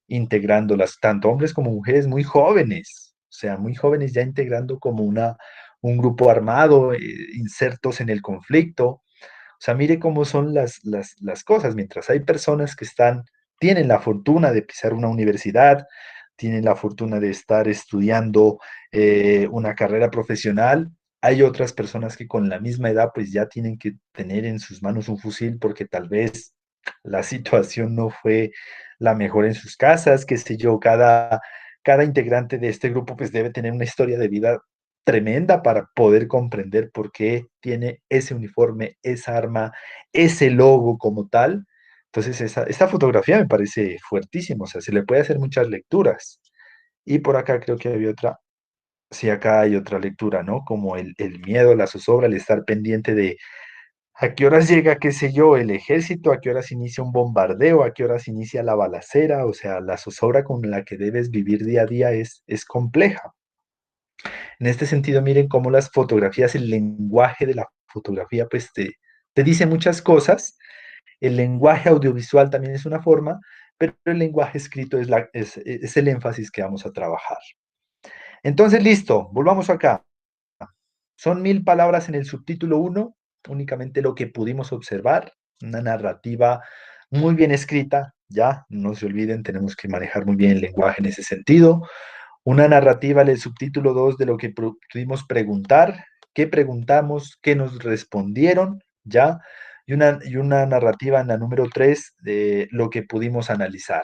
integrándolas, tanto hombres como mujeres muy jóvenes, o sea, muy jóvenes ya integrando como un grupo armado, insertos en el conflicto. O sea, mire cómo son las cosas, mientras hay personas que tienen la fortuna de pisar una universidad, tienen la fortuna de estar estudiando una carrera profesional, hay otras personas que con la misma edad pues ya tienen que tener en sus manos un fusil porque tal vez la situación no fue la mejor en sus casas, qué sé yo, cada integrante de este grupo pues debe tener una historia de vida tremenda para poder comprender por qué tiene ese uniforme, esa arma, ese logo como tal. Entonces, esta fotografía me parece fuertísima, o sea, se le puede hacer muchas lecturas. Y por acá creo que había otra, sí, acá hay otra lectura, ¿no? Como el miedo, la zozobra, el estar pendiente de a qué horas llega, qué sé yo, el ejército, a qué horas inicia un bombardeo, a qué horas inicia la balacera, o sea, la zozobra con la que debes vivir día a día es compleja. En este sentido, miren cómo las fotografías, el lenguaje de la fotografía, pues te dice muchas cosas. El lenguaje audiovisual también es una forma, pero el lenguaje escrito es el énfasis que vamos a trabajar. Entonces, listo, volvamos acá. Son 1000 palabras en el subtítulo 1, únicamente lo que pudimos observar, una narrativa muy bien escrita, ya, no se olviden, tenemos que manejar muy bien el lenguaje en ese sentido. Una narrativa en el subtítulo 2 de lo que pudimos preguntar, qué preguntamos, qué nos respondieron, ya, y una narrativa en la número 3 de lo que pudimos analizar.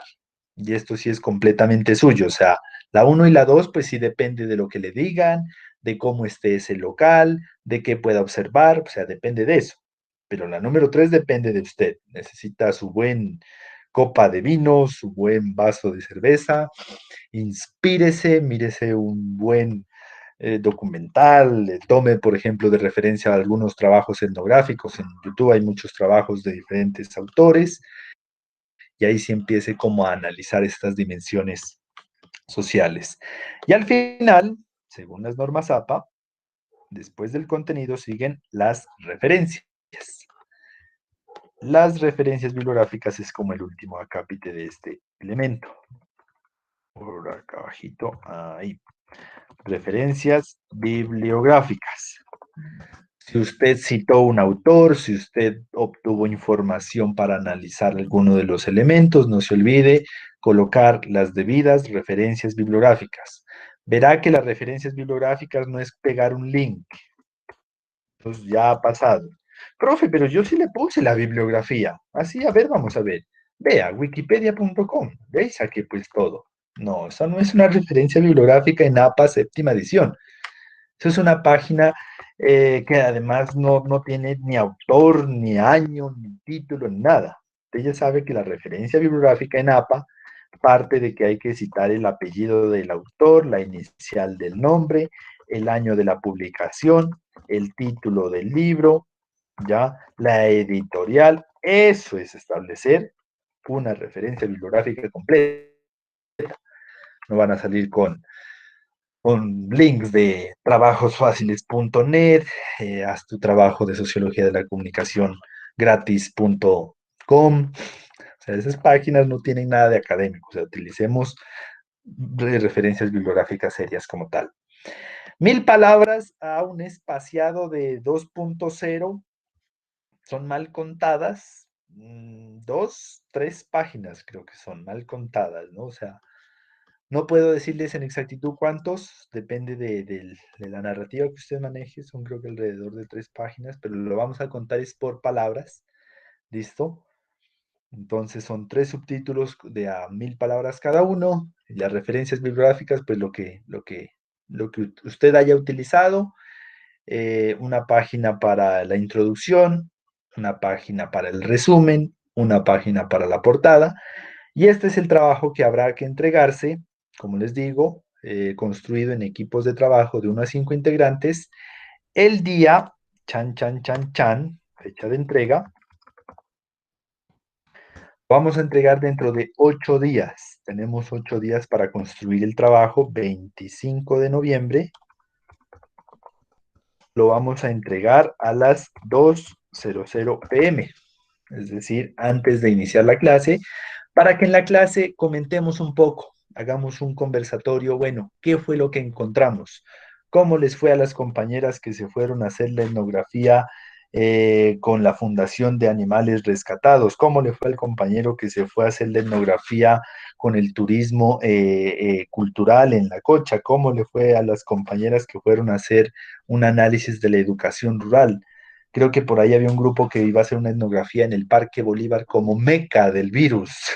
Y esto sí es completamente suyo, o sea, la uno y la 2 pues sí depende de lo que le digan, de cómo esté ese local, de qué pueda observar, o sea, depende de eso. Pero la número 3 depende de usted. Necesita su buen copa de vino, su buen vaso de cerveza, inspírese, mírese un buen documental, tome, por ejemplo, de referencia a algunos trabajos etnográficos. En YouTube hay muchos trabajos de diferentes autores y ahí sí empiece como a analizar estas dimensiones sociales. Y al final, según las normas APA, después del contenido siguen las referencias. Las referencias bibliográficas es como el último acápite de este elemento. Por acá abajito, ahí. Referencias bibliográficas. Si usted citó un autor, si usted obtuvo información para analizar alguno de los elementos, no se olvide colocar las debidas referencias bibliográficas. Verá que las referencias bibliográficas no es pegar un link. Pues ya ha pasado. Profe, pero yo sí le puse la bibliografía. Así, a ver, vamos a ver. Vea, wikipedia.com. ¿Veis aquí pues todo? No, eso no es una referencia bibliográfica en APA séptima edición. Eso es una página que además no tiene ni autor, ni año, ni título, ni nada. Usted ya sabe que la referencia bibliográfica en APA parte de que hay que citar el apellido del autor, la inicial del nombre, el año de la publicación, el título del libro, ya, la editorial. Eso es establecer una referencia bibliográfica completa. No van a salir con links de trabajosfáciles.net, haz tu trabajo de sociología de la comunicación gratis.com. O sea, esas páginas no tienen nada de académico, o sea, utilicemos referencias bibliográficas serias como tal. 1000 palabras a un espaciado de 2.0 son mal contadas, 2, 3 páginas creo que son mal contadas, ¿no? O sea, no puedo decirles en exactitud cuántos, depende de la narrativa que usted maneje, son creo que alrededor de 3 páginas, pero lo vamos a contar es por palabras, ¿listo? Entonces son 3 subtítulos de a 1000 palabras cada uno, y las referencias bibliográficas, pues lo que usted haya utilizado, una página para la introducción, una página para el resumen, una página para la portada, y este es el trabajo que habrá que entregarse, como les digo, construido en equipos de trabajo de 1 a 5 integrantes, el día, fecha de entrega, vamos a entregar dentro de 8 días. Tenemos 8 días para construir el trabajo, 25 de noviembre. Lo vamos a entregar a las 2:00 p.m., es decir, antes de iniciar la clase, para que en la clase comentemos un poco, hagamos un conversatorio, bueno, ¿qué fue lo que encontramos? ¿Cómo les fue a las compañeras que se fueron a hacer la etnografía con la Fundación de Animales Rescatados? ¿Cómo le fue al compañero que se fue a hacer la etnografía con el turismo cultural en La Cocha? ¿Cómo le fue a las compañeras que fueron a hacer un análisis de la educación rural? Creo que por ahí había un grupo que iba a hacer una etnografía en el Parque Bolívar como meca del virus,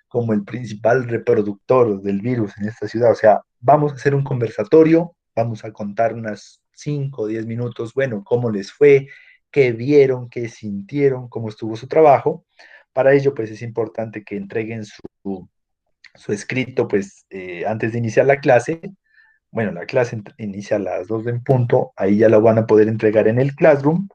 como el principal reproductor del virus en esta ciudad. O sea, vamos a hacer un conversatorio, vamos a contar unas 5 o 10 minutos, bueno, cómo les fue, qué vieron, qué sintieron, cómo estuvo su trabajo. Para ello, pues es importante que entreguen su escrito, pues antes de iniciar la clase. Bueno, la clase inicia a las 2 en punto, ahí ya la van a poder entregar en el Classroom.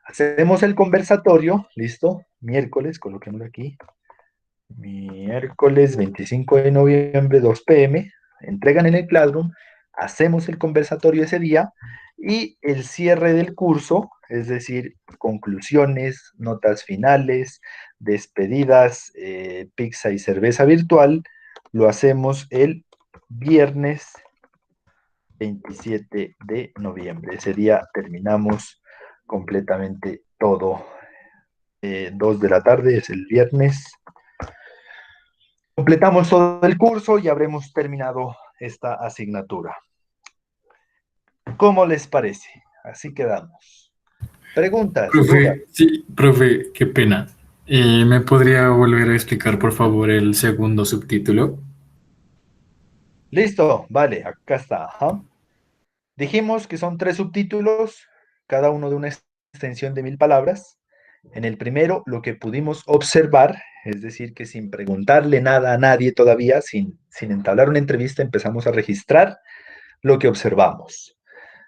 Hacemos el conversatorio, listo, miércoles, coloquémoslo aquí, miércoles 25 de noviembre, 2 p.m., entregan en el Classroom, hacemos el conversatorio ese día y el cierre del curso, es decir, conclusiones, notas finales, despedidas, pizza y cerveza virtual, lo hacemos el viernes 27 de noviembre. Ese día terminamos completamente todo. 2 de la tarde es el viernes. Completamos todo el curso y habremos terminado esta asignatura. ¿Cómo les parece? Así quedamos. Preguntas, dudas. Profe, sí, profe, qué pena. ¿Me podría volver a explicar, por favor, el segundo subtítulo? Listo, vale, acá está. Ajá. Dijimos que son 3 subtítulos, cada uno de una extensión de 1000 palabras. En el primero, lo que pudimos observar, es decir, que sin preguntarle nada a nadie todavía, sin entablar una entrevista, empezamos a registrar lo que observamos.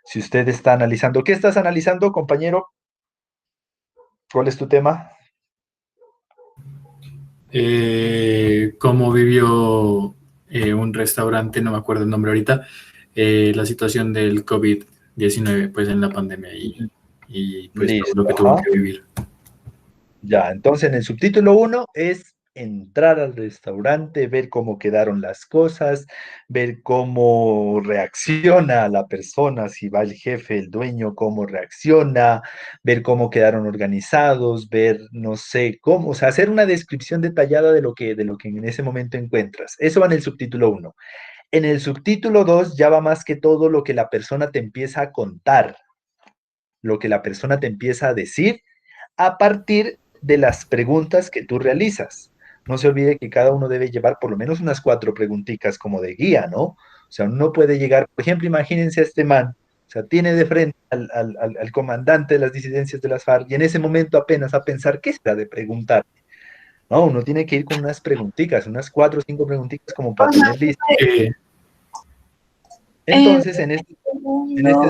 Si usted está analizando, ¿qué estás analizando, compañero? ¿Cuál es tu tema? ¿Cómo vivió un restaurante, no me acuerdo el nombre ahorita, la situación del COVID-19, pues en la pandemia y pues todo lo Listo, que tuvo ajá. que vivir? Ya, entonces en el subtítulo 1 es entrar al restaurante, ver cómo quedaron las cosas, ver cómo reacciona la persona, si va el jefe, el dueño, cómo reacciona, ver cómo quedaron organizados, ver, no sé, cómo, o sea, hacer una descripción detallada de lo que en ese momento encuentras. Eso va en el subtítulo 1. En el subtítulo 2 ya va más que todo lo que la persona te empieza a contar, lo que la persona te empieza a decir a partir de las preguntas que tú realizas. No se olvide que cada uno debe llevar por lo menos unas 4 preguntitas como de guía, ¿no? O sea, uno puede llegar, por ejemplo, imagínense a este man, o sea, tiene de frente al comandante de las disidencias de las FARC y en ese momento apenas a pensar qué será de preguntar. No, uno tiene que ir con unas preguntitas, unas 4 o 5 preguntitas como para tener listo. Eh, Entonces, en este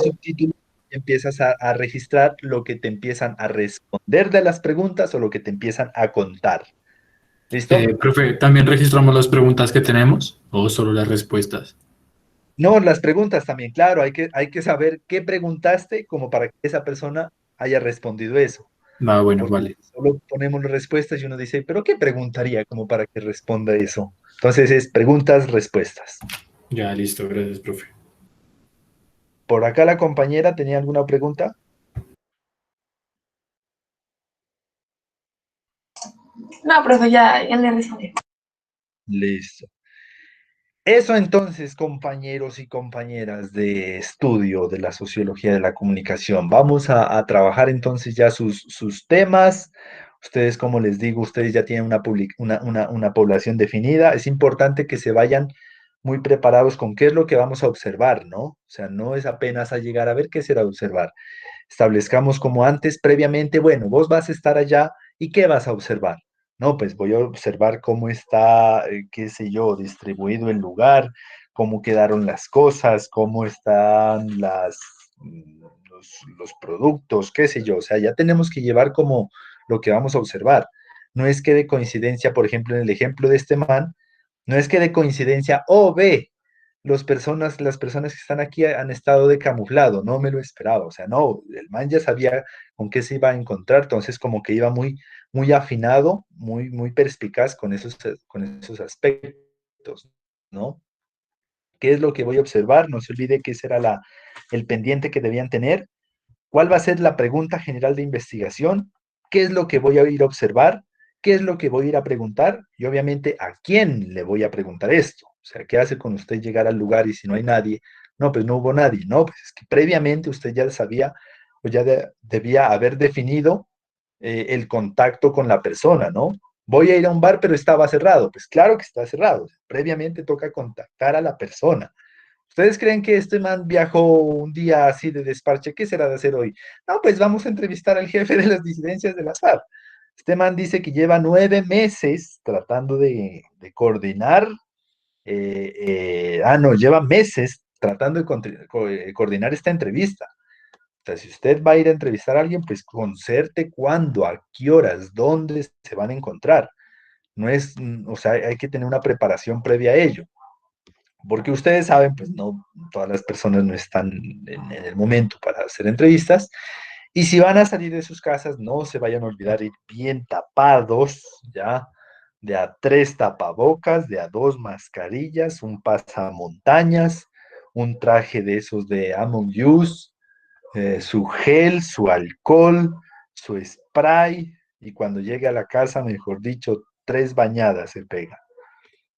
subtítulo empiezas a registrar lo que te empiezan a responder de las preguntas o lo que te empiezan a contar. ¿Listo? Profe, ¿también registramos las preguntas que tenemos o solo las respuestas? No, las preguntas también, claro, hay que saber qué preguntaste como para que esa persona haya respondido eso. Ah, bueno, Porque vale. solo ponemos las respuestas y uno dice, ¿pero qué preguntaría como para que responda eso? Entonces es preguntas, respuestas. Ya, listo, gracias, profe. Por acá la compañera tenía alguna pregunta. No, profe, ya le respondí. Listo. Eso entonces, compañeros y compañeras de estudio de la sociología de la comunicación. Vamos a trabajar entonces ya sus temas. Ustedes, como les digo, ustedes ya tienen una población definida. Es importante que se vayan muy preparados con qué es lo que vamos a observar, ¿no? O sea, no es apenas a llegar a ver qué será observar. Establezcamos como antes, previamente, bueno, vos vas a estar allá y ¿qué vas a observar? No, pues voy a observar cómo está, qué sé yo, distribuido el lugar, cómo quedaron las cosas, cómo están los productos, qué sé yo. O sea, ya tenemos que llevar como lo que vamos a observar. No es que de coincidencia, por ejemplo, en el ejemplo de este man, no es que de coincidencia, oh, ve, las personas que están aquí han estado de camuflado, no me lo esperaba, o sea, no, el man ya sabía con qué se iba a encontrar, entonces como que iba muy afinado, muy perspicaz con esos aspectos, ¿no? ¿Qué es lo que voy a observar? No se olvide que ese era el pendiente que debían tener. ¿Cuál va a ser la pregunta general de investigación? ¿Qué es lo que voy a ir a observar? ¿Qué es lo que voy a ir a preguntar? Y obviamente, ¿a quién le voy a preguntar esto? O sea, ¿qué hace con usted llegar al lugar y si no hay nadie? No, pues no hubo nadie. No, pues es que previamente usted ya sabía o ya debía haber definido el contacto con la persona, ¿no? Voy a ir a un bar, pero estaba cerrado. Pues claro que está cerrado. Previamente toca contactar a la persona. ¿Ustedes creen que este man viajó un día así de desparche? ¿Qué será de hacer hoy? No, pues vamos a entrevistar al jefe de las disidencias de la FARC. Este man dice que lleva 9 meses tratando de coordinar, no, lleva meses tratando de coordinar esta entrevista. O sea, si usted va a ir a entrevistar a alguien, pues concerte cuándo, a qué horas, dónde se van a encontrar. No es, o sea, hay que tener una preparación previa a ello. Porque ustedes saben, pues no, todas las personas no están en el momento para hacer entrevistas. Y si van a salir de sus casas, no se vayan a olvidar ir bien tapados, ¿ya? De a 3 tapabocas, de a 2 mascarillas, un pasamontañas, un traje de esos de Among Us, su gel, su alcohol, su spray, y cuando llegue a la casa, mejor dicho, 3 bañadas se pega.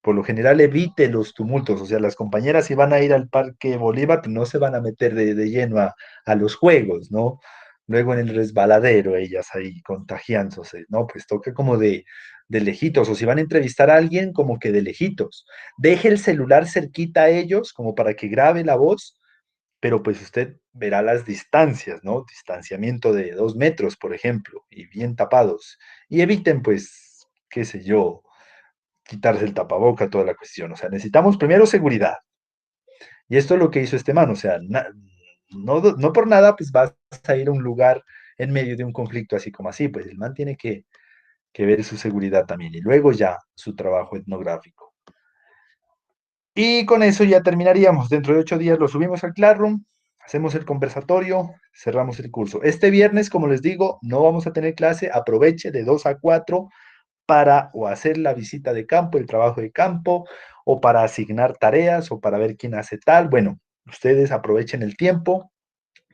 Por lo general evite los tumultos, o sea, las compañeras si van a ir al Parque Bolívar, pues no se van a meter de lleno a los juegos, ¿no? Luego en el resbaladero, ellas ahí contagiándose, ¿no? Pues toca como de lejitos, o si van a entrevistar a alguien, como que de lejitos. Deje el celular cerquita a ellos, como para que grabe la voz, pero pues usted verá las distancias, ¿no? Distanciamiento de 2 metros, por ejemplo, y bien tapados. Y eviten, pues, qué sé yo, quitarse el tapaboca, toda la cuestión. O sea, necesitamos primero seguridad. Y esto es lo que hizo este man. O sea, no por nada, pues vas a ir a un lugar en medio de un conflicto así como así. Pues el man tiene que ver su seguridad también. Y luego ya su trabajo etnográfico. Y con eso ya terminaríamos. Dentro de 8 días lo subimos al Classroom, hacemos el conversatorio, cerramos el curso. Este viernes, como les digo, no vamos a tener clase. Aproveche de 2 a 4 para o hacer la visita de campo, el trabajo de campo, o para asignar tareas, o para ver quién hace tal. Bueno, ustedes aprovechen el tiempo,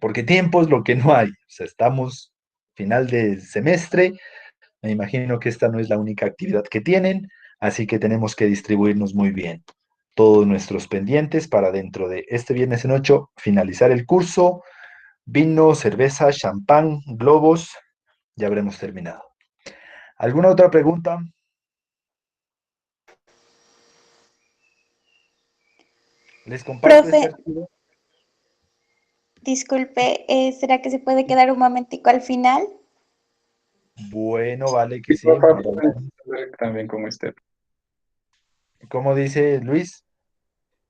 porque tiempo es lo que no hay. O sea, estamos final de semestre, me imagino que esta no es la única actividad que tienen, así que tenemos que distribuirnos muy bien todos nuestros pendientes para dentro de este viernes en 8 finalizar el curso. Vino, cerveza, champán, globos, ya habremos terminado. ¿Alguna otra pregunta? Les comparto este Profe, archivo. disculpe, ¿será que se puede quedar un momentico al final? Bueno, vale que Sí, sí. porfa, Ahora, también con usted. ¿cómo dice Luis?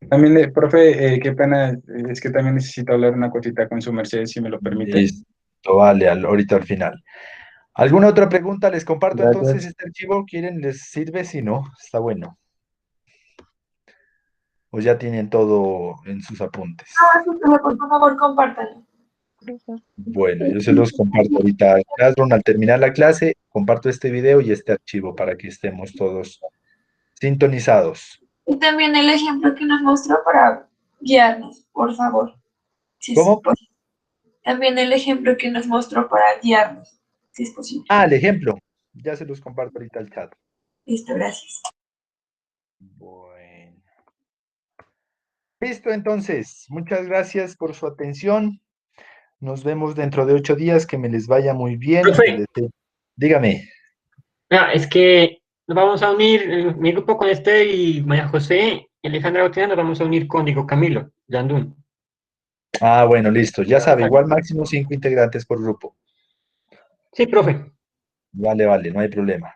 También, profe, qué pena, es que también necesito hablar una cosita con su merced, si me lo permite. Listo, vale, ahorita al final. ¿Alguna otra pregunta? Les comparto entonces Gracias. este archivo. ¿Quieren? ¿Les sirve? Si no, está bueno. O ya tienen todo en sus apuntes. No, profe, por favor, compártanlo. Bueno, yo se los comparto ahorita al Classroom. Al terminar la clase, comparto este video y este archivo para que estemos todos sintonizados. Y también el ejemplo que nos mostró para guiarnos, por favor. Si es ¿Cómo? posible. También el ejemplo que nos mostró para guiarnos, si es posible. Ah, el ejemplo. Ya se los comparto ahorita al chat. Listo, gracias. Bueno. Listo, entonces. Muchas gracias por su atención. Nos vemos dentro de 8 días. Que me les vaya muy bien. Profe. Dígame. Es que nos vamos a unir, mi grupo con este y María José y Alejandra Botina nos vamos a unir con Diego Camilo, Yandún. Ah, bueno, listo. Ya sabe, igual máximo 5 integrantes por grupo. Sí, profe. Vale, vale, no hay problema.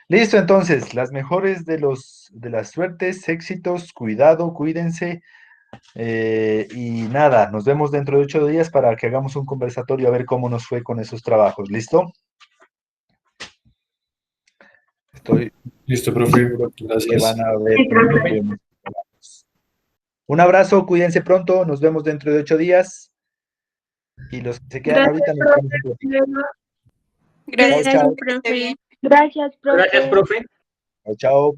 Listo, entonces, las mejores de las suertes, éxitos, cuidado, cuídense. Y nada, nos vemos dentro de 8 días para que hagamos un conversatorio a ver cómo nos fue con esos trabajos. ¿Listo? Listo, profe. seguro que Gracias. van a ver Sí, muy profe. buenos trabajos. Un abrazo, cuídense pronto, nos vemos dentro de 8 días. Y los que se quedan ahorita nos vemos un ratito. Gracias, Chao, chao. profe. Gracias, profe. Gracias, profe. Chao, chao.